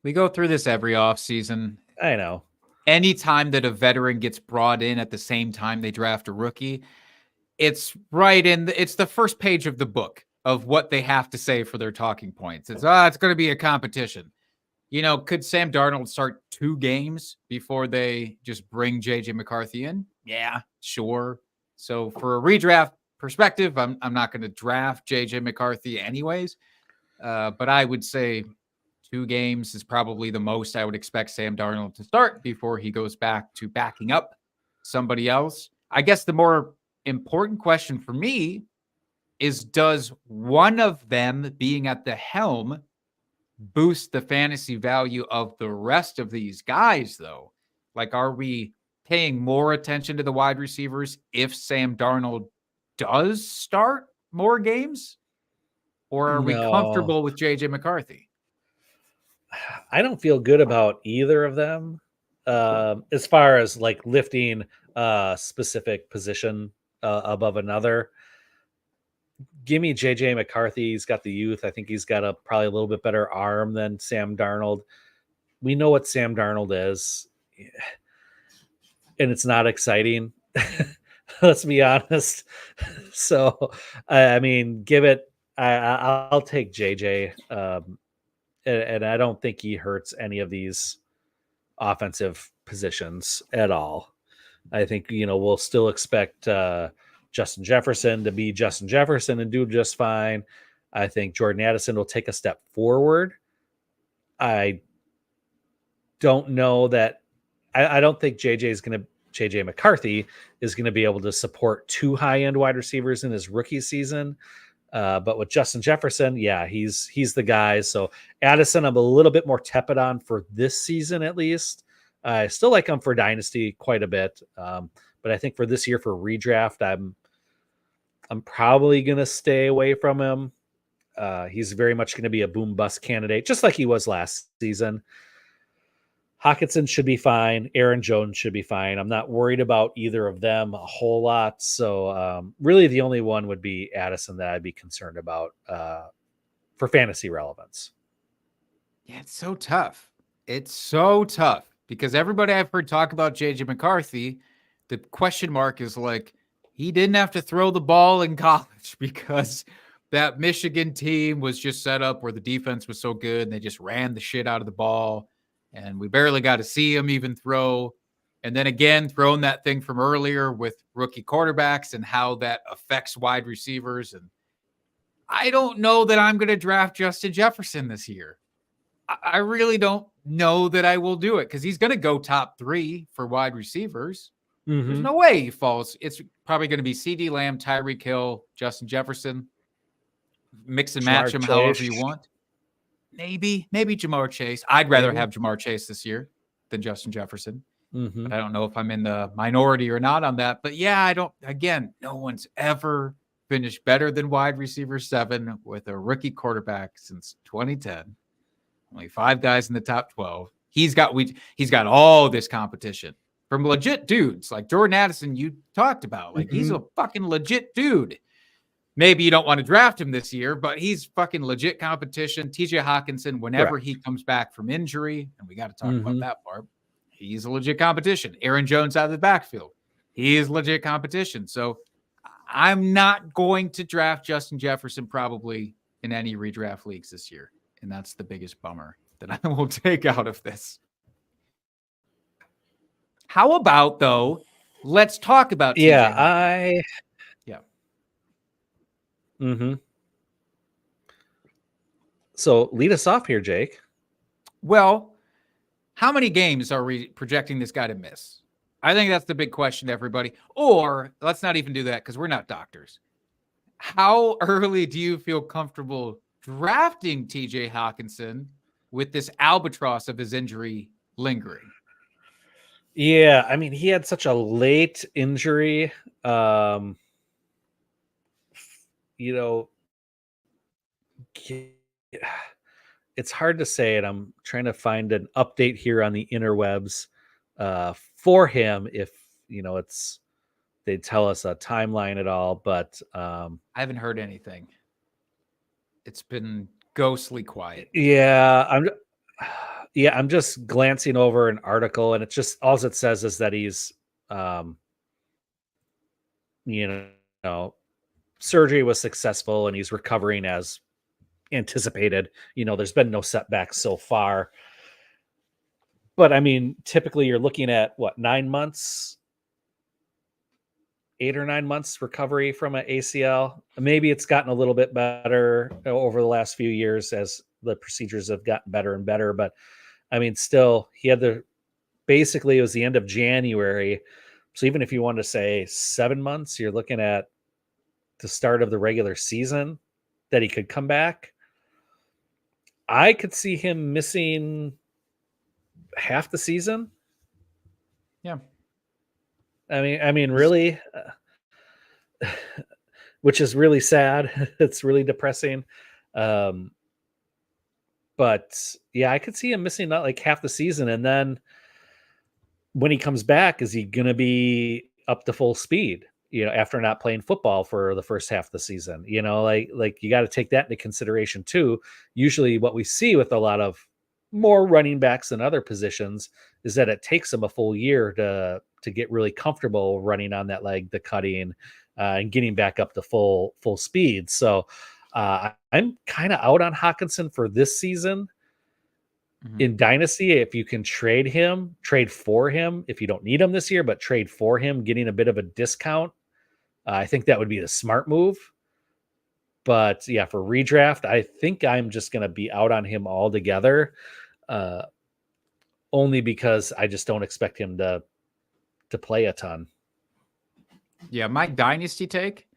We go through this every offseason. I know. Anytime that a veteran gets brought in at the same time they draft a rookie, it's it's the first page of the book of what they have to say for their talking points. It's going to be a competition. Could Sam Darnold start 2 games before they just bring JJ McCarthy in? Yeah, sure. So for a redraft perspective, I'm not going to draft JJ McCarthy anyways. But I would say 2 games is probably the most I would expect Sam Darnold to start before he goes back to backing up somebody else. I guess the more important question for me is, does one of them being at the helm boost the fantasy value of the rest of these guys, though? Like, are we paying more attention to the wide receivers if Sam Darnold does start more games? Or are we comfortable with JJ McCarthy? I don't feel good about either of them as far as like lifting a specific position above another. Give me JJ McCarthy. He's got the youth. I think he's got probably a little bit better arm than Sam Darnold. We know what Sam Darnold is, and it's not exciting. Let's be honest. So, I mean, give it. I'll take JJ, and I don't think he hurts any of these offensive positions at all. I think we'll still expect Justin Jefferson to be Justin Jefferson and do just fine. I think Jordan Addison will take a step forward. I don't know that. I don't think JJ McCarthy is going to be able to support 2 high-end wide receivers in his rookie season. But with Justin Jefferson, yeah, he's the guy. So Addison, I'm a little bit more tepid on for this season, at least. I still like him for Dynasty quite a bit. But I think for this year, for redraft, I'm probably going to stay away from him. He's very much going to be a boom bust candidate, just like he was last season. Hawkinson should be fine. Aaron Jones should be fine. I'm not worried about either of them a whole lot. So really the only one would be Addison that I'd be concerned about for fantasy relevance. Yeah, it's so tough. It's so tough because everybody I've heard talk about JJ McCarthy, the question mark is like, he didn't have to throw the ball in college because that Michigan team was just set up where the defense was so good and they just ran the shit out of the ball. And we barely got to see him even throw. And then again, throwing that thing from earlier with rookie quarterbacks and how that affects wide receivers. And I don't know that I'm going to draft Justin Jefferson this year. I really don't know that I will do it because he's going to go top 3 for wide receivers. There's no way he falls. It's probably going to be CD Lamb, Tyreek Hill, Justin Jefferson. Mix and match them however you want. Maybe Jamar Chase. I'd rather have Jamar Chase this year than Justin Jefferson. But I don't know if I'm in the minority or not on that. But yeah, no one's ever finished better than wide receiver 7 with a rookie quarterback since 2010. Only 5 guys in the top 12. He's got all this competition from legit dudes like Jordan Addison you talked about. Like he's a fucking legit dude. Maybe you don't want to draft him this year, but he's fucking legit competition. TJ Hawkinson, whenever he comes back from injury, and we got to talk about that part, he's a legit competition. Aaron Jones out of the backfield, he is legit competition. So I'm not going to draft Justin Jefferson probably in any redraft leagues this year. And that's the biggest bummer that I will take out of this. How about, though, let's talk about TJ. So lead us off here, Jake. Well, how many games are we projecting this guy to miss? I think that's the big question to everybody. Or let's not even do that because we're not doctors. How early do you feel comfortable drafting TJ Hawkinson with this albatross of his injury lingering? Yeah, I mean, he had such a late injury. It's hard to say, and I'm trying to find an update here on the interwebs for him if they tell us a timeline at all, but I haven't heard anything. It's been ghostly quiet. I'm just glancing over an article, and it's just all it says is that he's surgery was successful and he's recovering as anticipated. There's been no setbacks so far. But I mean, typically you're looking at 9 months, 8 or 9 months recovery from an ACL. Maybe it's gotten a little bit better over the last few years as the procedures have gotten better and better. But I mean, still, he had basically it was the end of January. So even if you want to say 7 months, you're looking at the start of the regular season that he could come back. I could see him missing half the season. Yeah. I mean, really, which is really sad. It's really depressing. But yeah, I could see him missing not like half the season. And then when he comes back, is he going to be up to full speed? After not playing football for the first half of the season, like you got to take that into consideration too. Usually what we see with a lot of more running backs than other positions is that it takes them a full year to get really comfortable running on that leg, the cutting, and getting back up to full speed. So I'm kind of out on Hawkinson for this season. In Dynasty, if you can trade for him, if you don't need him this year, but trade for him, getting a bit of a discount, I think that would be the smart move. But yeah, for redraft, I think I'm just going to be out on him altogether, only because I just don't expect him to play a ton. Yeah, my Dynasty take,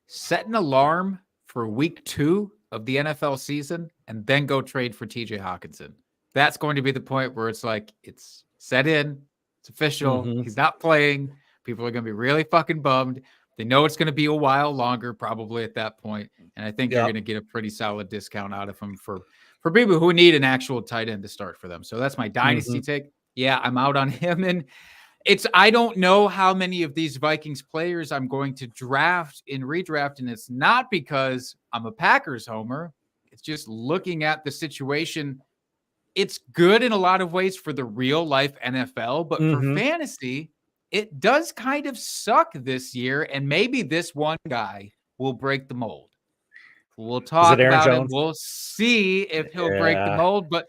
set an alarm for week 2 of the NFL season and then go trade for TJ Hawkinson. That's going to be the point where it's like, it's set in, it's official, he's not playing. People are going to be really fucking bummed. They know it's going to be a while longer probably at that point. And I think you're going to get a pretty solid discount out of him for people who need an actual tight end to start for them. So that's my Dynasty take. Yeah, I'm out on him. And I don't know how many of these Vikings players I'm going to draft in redraft. And it's not because I'm a Packers homer. It's just looking at the situation. It's good in a lot of ways for the real life NFL, but for fantasy, it does kind of suck this year, and maybe this one guy will break the mold. We'll talk Aaron about it. Jones? We'll see if he'll break the Yeah. mold, but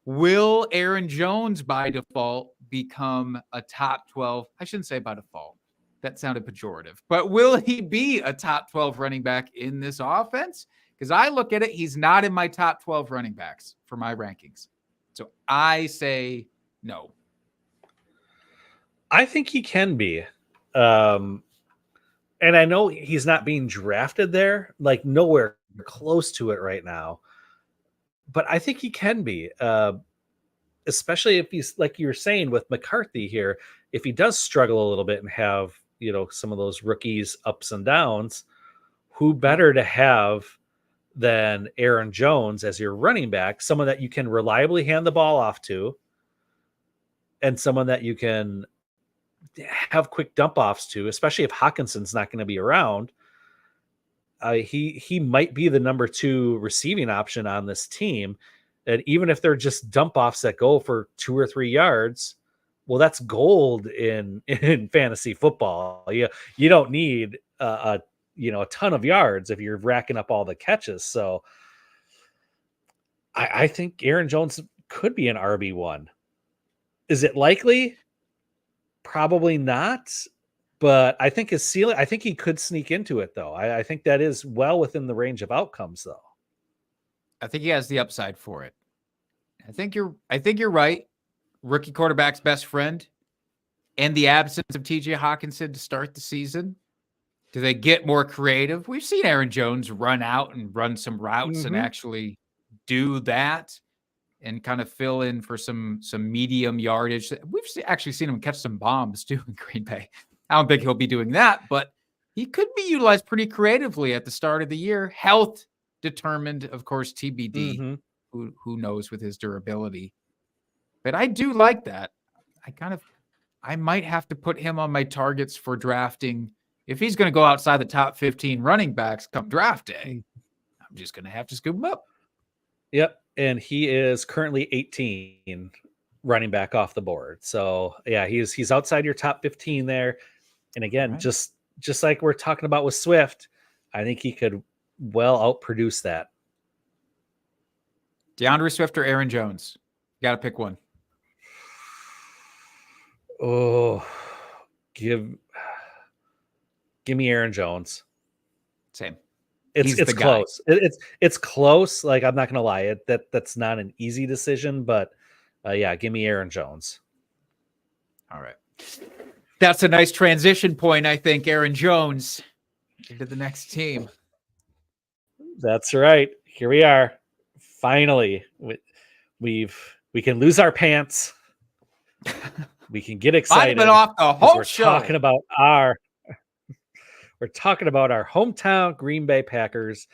will Aaron Jones by default become a top 12? I shouldn't say by default. That sounded pejorative, but will he be a top 12 running back in this offense? Because I look at it, he's not in my top 12 running backs for my rankings. So I say no. I think he can be. And I know he's not being drafted there, like nowhere close to it right now. But I think he can be, especially if he's like you were saying with McCarthy here. If he does struggle a little bit and have some of those rookies ups and downs, who better to have than Aaron Jones as your running back, someone that you can reliably hand the ball off to, and someone that you can have quick dump offs to, especially if Hawkinson's not going to be around. He might be the number 2 receiving option on this team. And even if they're just dump offs that go for 2 or 3 yards, well, that's gold in fantasy football. You don't need a ton of yards if you're racking up all the catches. So I think Aaron Jones could be an RB1. Is it likely? Probably not. But I think his ceiling, I think he could sneak into it, though. I think that is well within the range of outcomes, though. I think he has the upside for it. I think you're right. Rookie quarterback's best friend, and the absence of TJ Hawkinson to start the season. Do they get more creative? We've seen Aaron Jones run out and run some routes and actually do that and kind of fill in for some medium yardage. We've actually seen him catch some bombs too in Green Bay. I don't think he'll be doing that, but he could be utilized pretty creatively at the start of the year. Health determined, of course, TBD. Who knows with his durability. But I do like that. I might have to put him on my targets for drafting. If he's going to go outside the top 15 running backs come draft day, I'm just going to have to scoop him up. Yep. And he is currently 18 running back off the board. So yeah, he's outside your top 15 there. And again, Right. just like we're talking about with Swift, I think he could well outproduce that. DeAndre Swift or Aaron Jones? You got to pick one. Oh, give me Aaron Jones. Same. It's close. It's close. Like, I'm not gonna lie, that's not an easy decision, but yeah, give me Aaron Jones. All right. That's a nice transition point, I think. Aaron Jones into the next team. That's right. Here we are. Finally, we can lose our pants. We can get excited. Off the whole we're show. talking about we're talking about our hometown Green Bay Packers.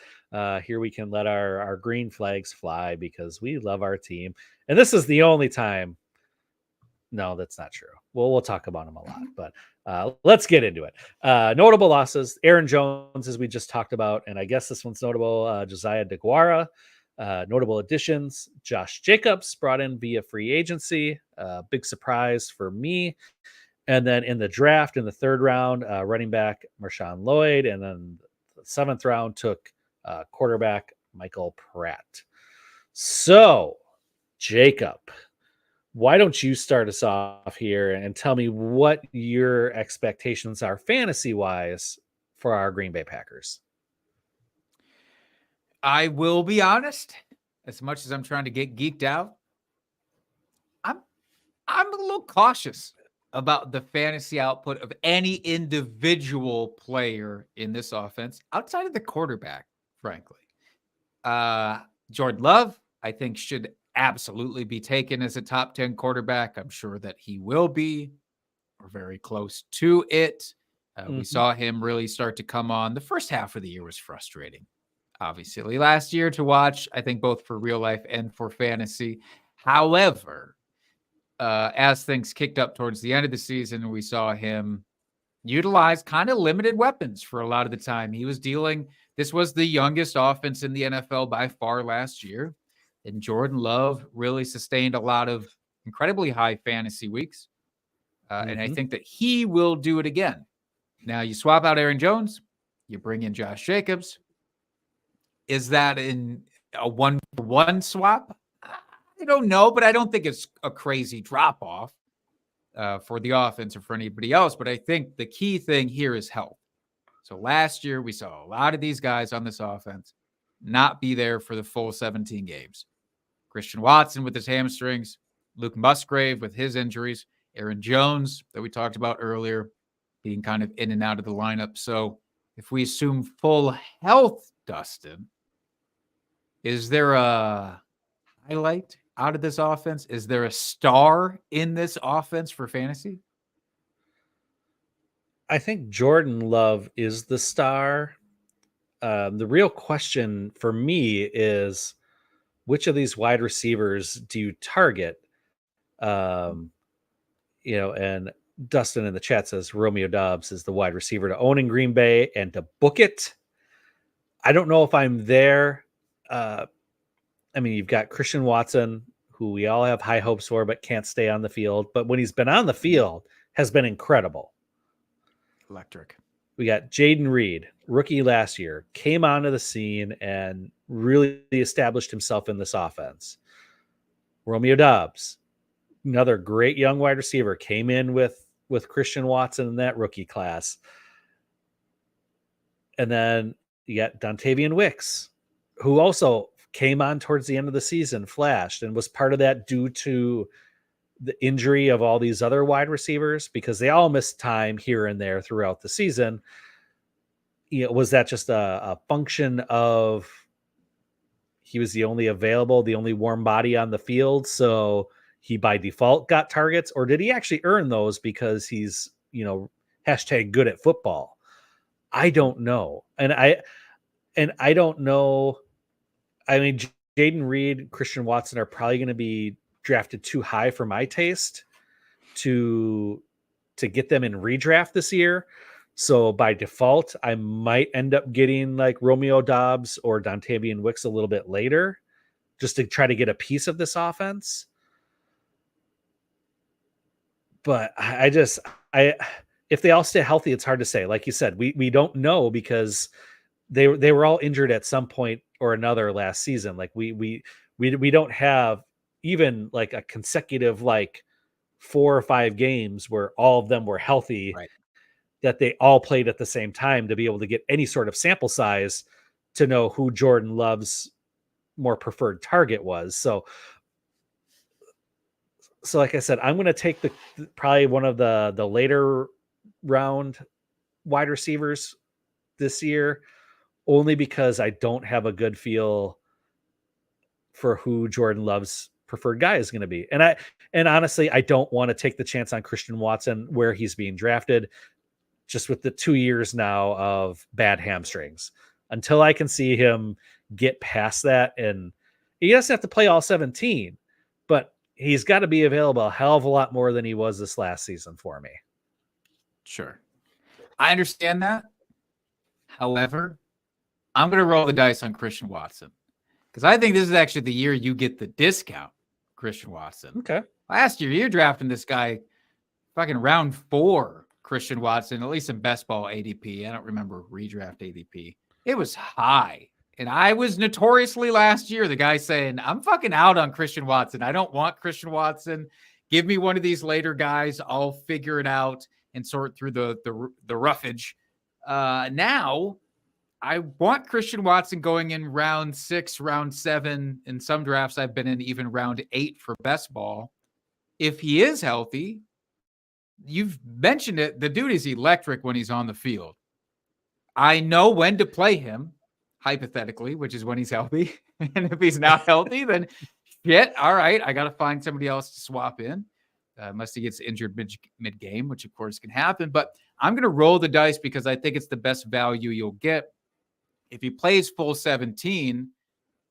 Here we can let our green flags fly because we love our team. And this is the only time. No, that's not true. We'll talk about them a lot, but let's get into it. Notable losses: Aaron Jones, as we just talked about, and I guess this one's notable. Josiah DeGuara. Notable additions: Josh Jacobs brought in via free agency. Big surprise for me. And then in the draft, in the 3rd round, running back Marshawn Lloyd, and then the 7th round took quarterback Michael Pratt. So, Jacob, why don't you start us off here and tell me what your expectations are fantasy-wise for our Green Bay Packers? I will be honest, as much as I'm trying to get geeked out, I'm a little cautious about the fantasy output of any individual player in this offense outside of the quarterback, frankly. Jordan Love, I think, should absolutely be taken as a top 10 quarterback. I'm sure that he will be, or very close to it. We saw him really start to come on. The first half of the year was frustrating, obviously, last year to watch, I think, both for real life and for fantasy. However, as things kicked up towards the end of the season, we saw him utilize kind of limited weapons for a lot of the time. He was this was the youngest offense in the NFL by far last year. And Jordan Love really sustained a lot of incredibly high fantasy weeks. And I think that he will do it again. Now, you swap out Aaron Jones, you bring in Josh Jacobs. Is that in a 1-for-1 swap? I don't know, but I don't think it's a crazy drop-off for the offense or for anybody else. But I think the key thing here is health. So last year, we saw a lot of these guys on this offense not be there for the full 17 games. Christian Watson with his hamstrings, Luke Musgrave with his injuries, Aaron Jones that we talked about earlier being kind of in and out of the lineup. So if we assume full health, Dustin, is there a highlight out of this offense? Is there a star in this offense for fantasy? I think Jordan Love is the star. The real question for me is which of these wide receivers do you target? And Dustin in the chat says Romeo Doubs is the wide receiver to own in Green Bay and to book it. I don't know if I'm there. You've got Christian Watson, who we all have high hopes for, but can't stay on the field. But when he's been on the field, has been incredible. Electric. We got Jaden Reed, rookie last year, came onto the scene and really established himself in this offense. Romeo Doubs, another great young wide receiver, came in with Christian Watson in that rookie class. And then you got Dontavian Wicks, who also came on towards the end of the season, flashed, and was part of that due to the injury of all these other wide receivers because they all missed time here and there throughout the season. Was that just a function of he was the only available, the only warm body on the field, so he by default got targets, or did he actually earn those because he's, hashtag good at football? I don't know. And I don't know. I mean, Jaden Reed, Christian Watson are probably going to be drafted too high for my taste to get them in redraft this year. So by default, I might end up getting like Romeo Doubs or Dontavian Wicks a little bit later just to try to get a piece of this offense. But if they all stay healthy, it's hard to say. Like you said, we don't know because they were all injured at some point or another last season. Like we don't have even like a consecutive like 4 or 5 games where all of them were healthy, right, that they all played at the same time to be able to get any sort of sample size to know who Jordan Love's more preferred target was. So like I said, I'm going to take probably one of the later round wide receivers this year, only because I don't have a good feel for who Jordan Love's preferred guy is going to be. And honestly, I don't want to take the chance on Christian Watson where he's being drafted, just with the 2 years now of bad hamstrings, until I can see him get past that. And he doesn't have to play all 17, but he's got to be available a hell of a lot more than he was this last season for me. Sure. I understand that. However, I'm going to roll the dice on Christian Watson because I think this is actually the year you get the discount, Christian Watson. Okay. Last year, you're drafting this guy fucking round 4, Christian Watson, at least in best ball ADP. I don't remember redraft ADP. It was high. And I was notoriously last year the guy saying, I'm fucking out on Christian Watson. I don't want Christian Watson. Give me one of these later guys. I'll figure it out and sort through the roughage. Now, I want Christian Watson going in round 6, round 7. In some drafts, I've been in even round 8 for best ball. If he is healthy, you've mentioned it. The dude is electric when he's on the field. I know when to play him, hypothetically, which is when he's healthy. And if he's not healthy, then shit, all right, I got to find somebody else to swap in. Unless he gets injured mid-game, which of course can happen. But I'm going to roll the dice because I think it's the best value you'll get. If he plays full 17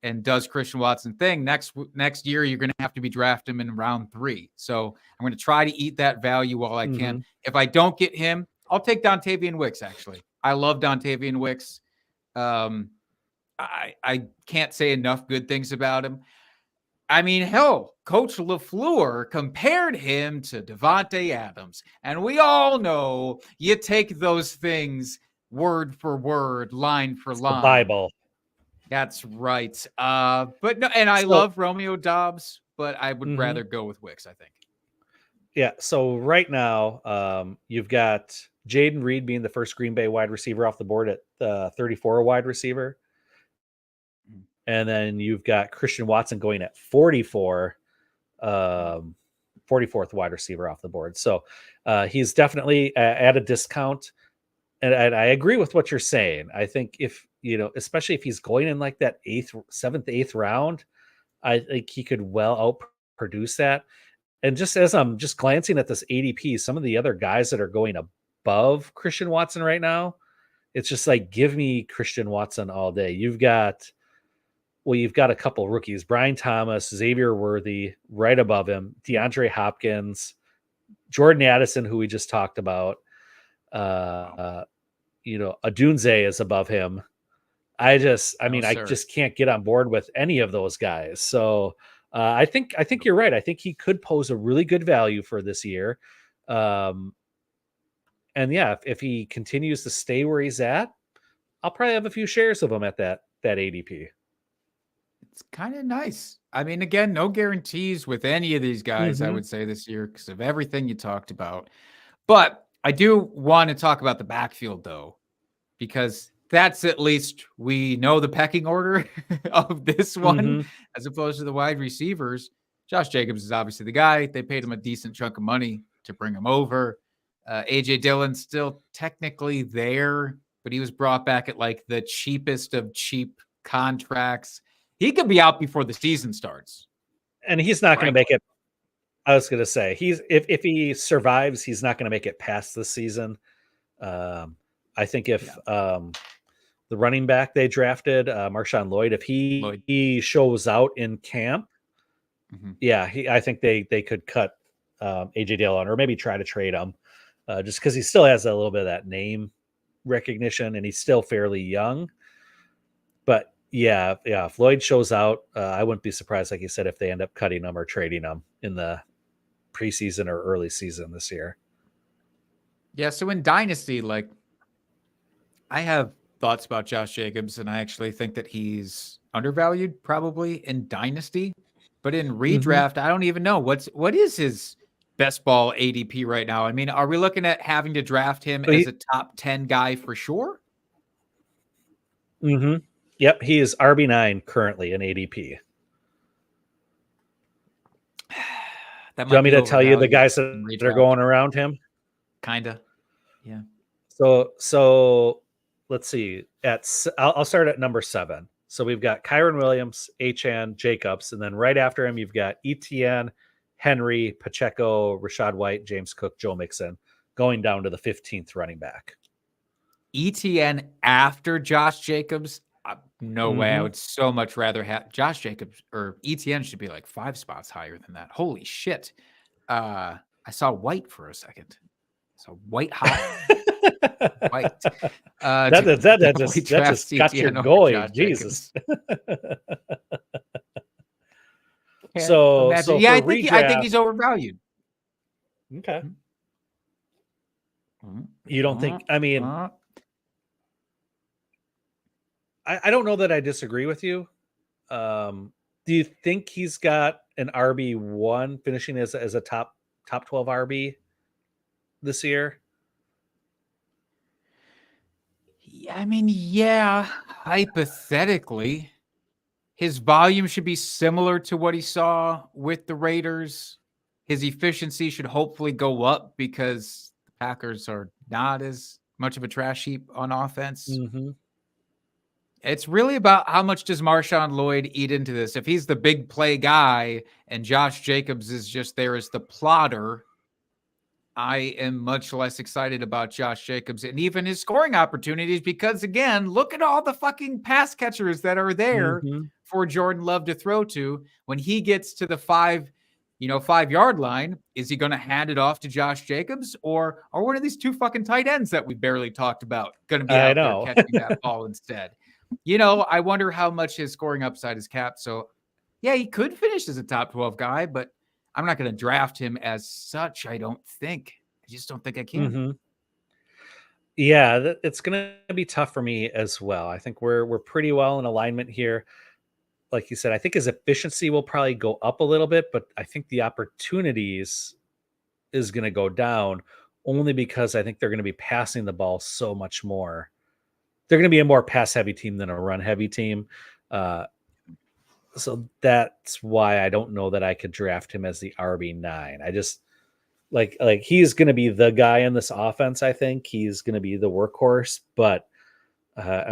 and does Christian Watson thing, next year you're going to have to be drafting him in round 3. So I'm going to try to eat that value while I can. If I don't get him, I'll take Dontavian Wicks, actually. I love Dontavian Wicks. I can't say enough good things about him. I mean, hell, Coach LaFleur compared him to Devontae Adams. And we all know you take those things word for word, line for It's the line. Bible. That's right. But no, and I So- love Romeo Dobbs, but I would Mhm. rather go with Wicks, I think. Yeah. So right now, you've got Jaden Reed being the first Green Bay wide receiver off the board at 34 wide receiver. And then you've got Christian Watson going at 44, 44th wide receiver off the board. So he's definitely at a discount. And I agree with what you're saying. I think if, especially if he's going in like that seventh, eighth round, I think he could well outproduce that. And just as I'm just glancing at this ADP, some of the other guys that are going above Christian Watson right now, it's just like, give me Christian Watson all day. You've got a couple rookies, Brian Thomas, Xavier Worthy right above him, DeAndre Hopkins, Jordan Addison, who we just talked about. Adunze is above him. I just can't get on board with any of those guys. So I think you're right. I think he could pose a really good value for this year. And yeah, if he continues to stay where he's at, I'll probably have a few shares of him at that ADP. It's kind of nice. I mean, again, no guarantees with any of these guys, I would say this year, because of everything you talked about. But I do want to talk about the backfield, though, because that's at least we know the pecking order of this one as opposed to the wide receivers. Josh Jacobs is obviously the guy. They paid him a decent chunk of money to bring him over. AJ Dillon's still technically there, but he was brought back at like the cheapest of cheap contracts. He could be out before the season starts. And he's not going to make it. I was going to say if he survives, he's not going to make it past this season. I think if the running back they drafted, Marshawn Lloyd, if he shows out in camp, I think they could cut AJ Dillon or maybe try to trade him just because he still has a little bit of that name recognition and he's still fairly young. But yeah, if Lloyd shows out, I wouldn't be surprised, like you said, if they end up cutting him or trading him in the preseason or early season this year. Yeah, so in Dynasty, like I have thoughts about Josh Jacobs, and I actually think that he's undervalued probably in Dynasty. But in redraft, I don't even know what is his best ball ADP right now. I mean, are we looking at having to draft him as a top 10 guy for sure? Yep, he is RB9 currently in ADP. Do you want me to tell you the guys that are going around him? Kinda, yeah. So let's see. I'll start at number 7. So we've got Kyron Williams, Achane, Jacobs, and then right after him you've got Etienne, Henry, Pacheco, Rashad White, James Cook, Joe Mixon, going down to the 15th running back. Etienne after Josh Jacobs? No way. I would so much rather have Josh Jacobs, or Etienne should be like 5 spots higher than that. Holy shit. I saw White for a second. So White high. White. That just got your going. Jesus. So yeah, I think he's overvalued. Okay. You don't think? I mean, I don't know that I disagree with you. Do you think he's got an RB1 finishing as a top 12 RB this year? I mean, yeah, hypothetically, his volume should be similar to what he saw with the Raiders. His efficiency should hopefully go up because the Packers are not as much of a trash heap on offense. It's really about how much does Marshawn Lloyd eat into this. If he's the big play guy and Josh Jacobs is just there as the plotter, I am much less excited about Josh Jacobs and even his scoring opportunities because, again, look at all the fucking pass catchers that are there for Jordan Love to throw to. When he gets to the 5-yard line, is he going to hand it off to Josh Jacobs or are one of these 2 fucking tight ends that we barely talked about going to be out there catching that ball instead? I wonder how much his scoring upside is capped. So Yeah, he could finish as a top 12 guy, but I'm not going to draft him as such. I don't think. I just don't think I can. Mm-hmm. Yeah, it's going to be tough for me as well. I think we're pretty well in alignment here. Like you said, I think his efficiency will probably go up a little bit, but I think the opportunities is going to go down only because I think they're going to be passing the ball so much more. They're going to be a more pass heavy team than a run heavy team. So that's why I don't know that I could draft him as the RB9. I just like he's going to be the guy in this offense. I think he's going to be the workhorse, but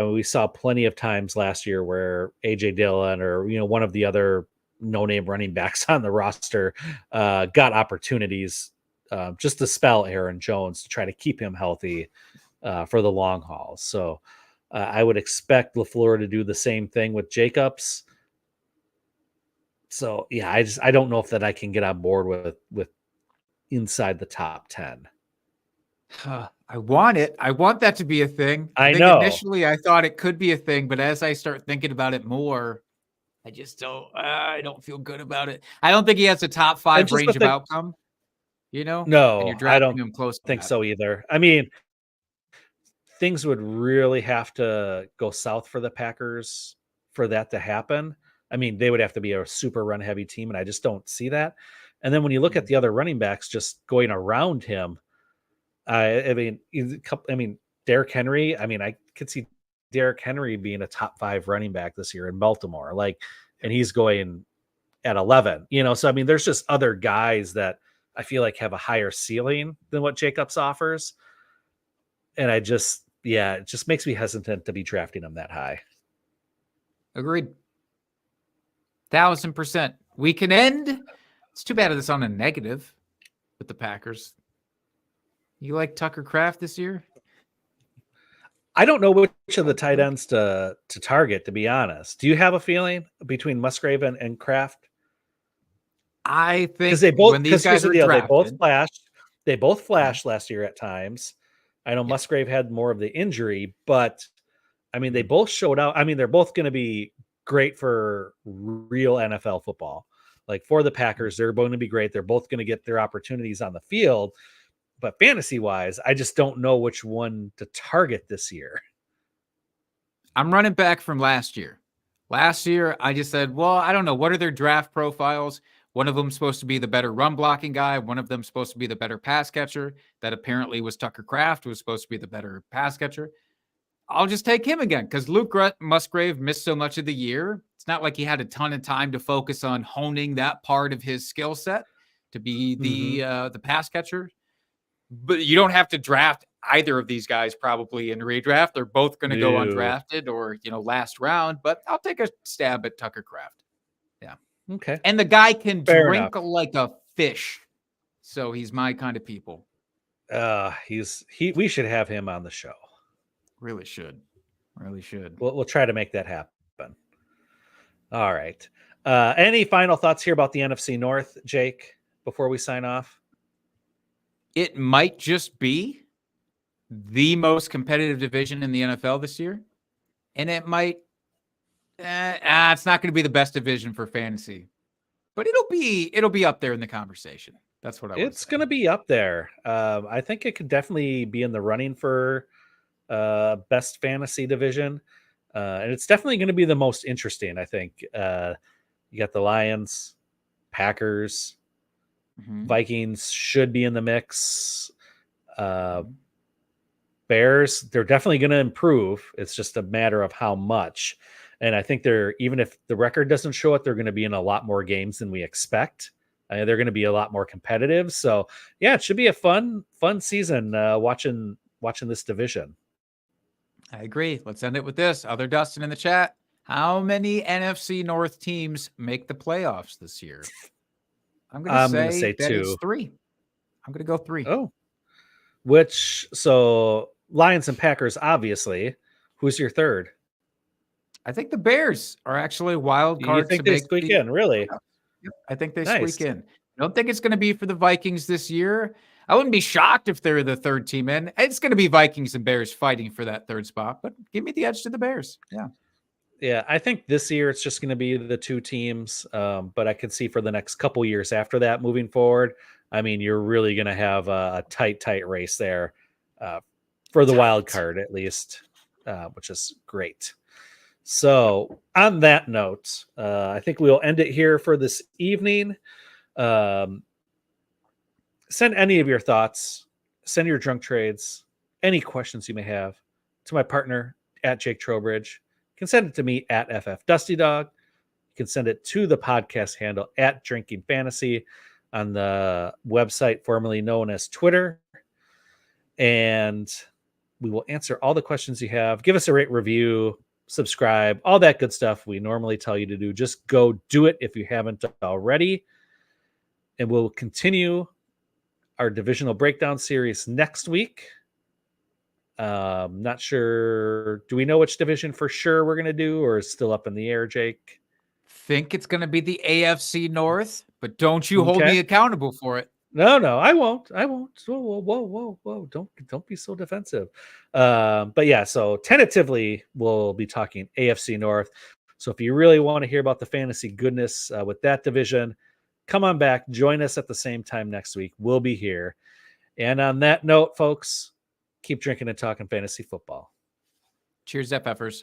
we saw plenty of times last year where AJ Dillon or one of the other no-name running backs on the roster got opportunities just to spell Aaron Jones to try to keep him healthy for the long haul. So I would expect LaFleur to do the same thing with Jacobs. So yeah, I don't know if that I can get on board with inside the top 10. I want it. I want that to be a thing. I think know. Initially, I thought it could be a thing, but as I start thinking about it more, I just don't. I don't feel good about it. I don't think he has a top 5 range of outcome. And No, you're I drafting don't him close to think that. so either. I mean, things would really have to go south for the Packers for that to happen. I mean, they would have to be a super run heavy team, and I just don't see that. And then when you look at the other running backs just going around him, I mean, Derrick Henry. I mean, I could see Derrick Henry being a top 5 running back this year in Baltimore, and he's going at 11. So I mean, there's just other guys that I feel like have a higher ceiling than what Jacobs offers, and it just makes me hesitant to be drafting him that high. Agreed. 1000%. We can end. It's too bad it's on a negative with the Packers. You like Tucker Kraft this year? I don't know which of the tight ends to target, to be honest. Do you have a feeling between Musgrave and Kraft? I think because they both when these guys are drafted, they both flashed last year at times. I know Musgrave had more of the injury, but I mean, they both showed out. I mean, they're both going to be great for real NFL football. Like for the Packers, they're going to be great. They're both going to get their opportunities on the field. But fantasy wise, I just don't know which one to target this year. I'm running back from last year. Last year, I just said, well, I don't know. What are their draft profiles? One of them supposed to be the better run blocking guy. One of them supposed to be the better pass catcher. That apparently was Tucker Kraft, who was supposed to be the better pass catcher. I'll just take him again because Luke Musgrave missed so much of the year. It's not like he had a ton of time to focus on honing that part of his skill set to be the pass catcher. But you don't have to draft either of these guys probably in redraft. They're both going to go undrafted or, last round. But I'll take a stab at Tucker Kraft. Yeah. Okay. And the guy can Fair drink enough. like a fish. So he's my kind of people. We should have him on the show. Really should. We'll try to make that happen. All right. Any final thoughts here about the NFC North, Jake, before we sign off? It might just be the most competitive division in the NFL this year. And it might, it's not going to be the best division for fantasy, but it'll be up there in the conversation. That's what It's going to be up there. I think it could definitely be in the running for best fantasy division. And it's definitely going to be the most interesting, I think. You got the Lions, Packers, Vikings should be in the mix. Bears, they're definitely going to improve. It's just a matter of how much. And I think even if the record doesn't show it, they're going to be in a lot more games than we expect. They're going to be a lot more competitive. So yeah, it should be a fun season watching this division. I agree. Let's end it with this. Other Dustin in the chat. How many NFC North teams make the playoffs this year? I'm going to say that 2. it's 3. I'm going to go 3. Oh, so Lions and Packers, obviously. Who's your third? I think the Bears are actually a wild card. You think they squeak in, really? Yep, I think they squeak in. I don't think it's going to be for the Vikings this year. I wouldn't be shocked if they're the third team in. It's going to be Vikings and Bears fighting for that third spot, but give me the edge to the Bears. Yeah. Yeah, I think this year it's just going to be the two teams, but I could see for the next couple years after that moving forward. I mean, you're really going to have a tight race there uh, for the wild card at least, which is great. So, on that note, I think we'll end it here for this evening. Um, Send any of your thoughts, send your drunk trades, any questions you may have to my partner at Jake Trowbridge. You can send it to me at FF Dusty Dog. You can send it to the podcast handle at Drinking Fantasy on the website formerly known as Twitter. And we will answer all the questions you have. Give us a rate, review, subscribe, all that good stuff we normally tell you to do. Just go do it if you haven't already. And we'll continue our divisional breakdown series next week. Not sure. Do we know which division for sure we're going to do, or is still up in the air, Jake? Think it's going to be the AFC North, but don't you hold Okay. me accountable for it. No, I won't. Whoa. Don't be so defensive. But yeah, so tentatively we'll be talking AFC North. So if you really want to hear about the fantasy goodness with that division, come on back, join us at the same time next week. We'll be here. And on that note, folks, keep drinking and talking fantasy football. Cheers, FFers.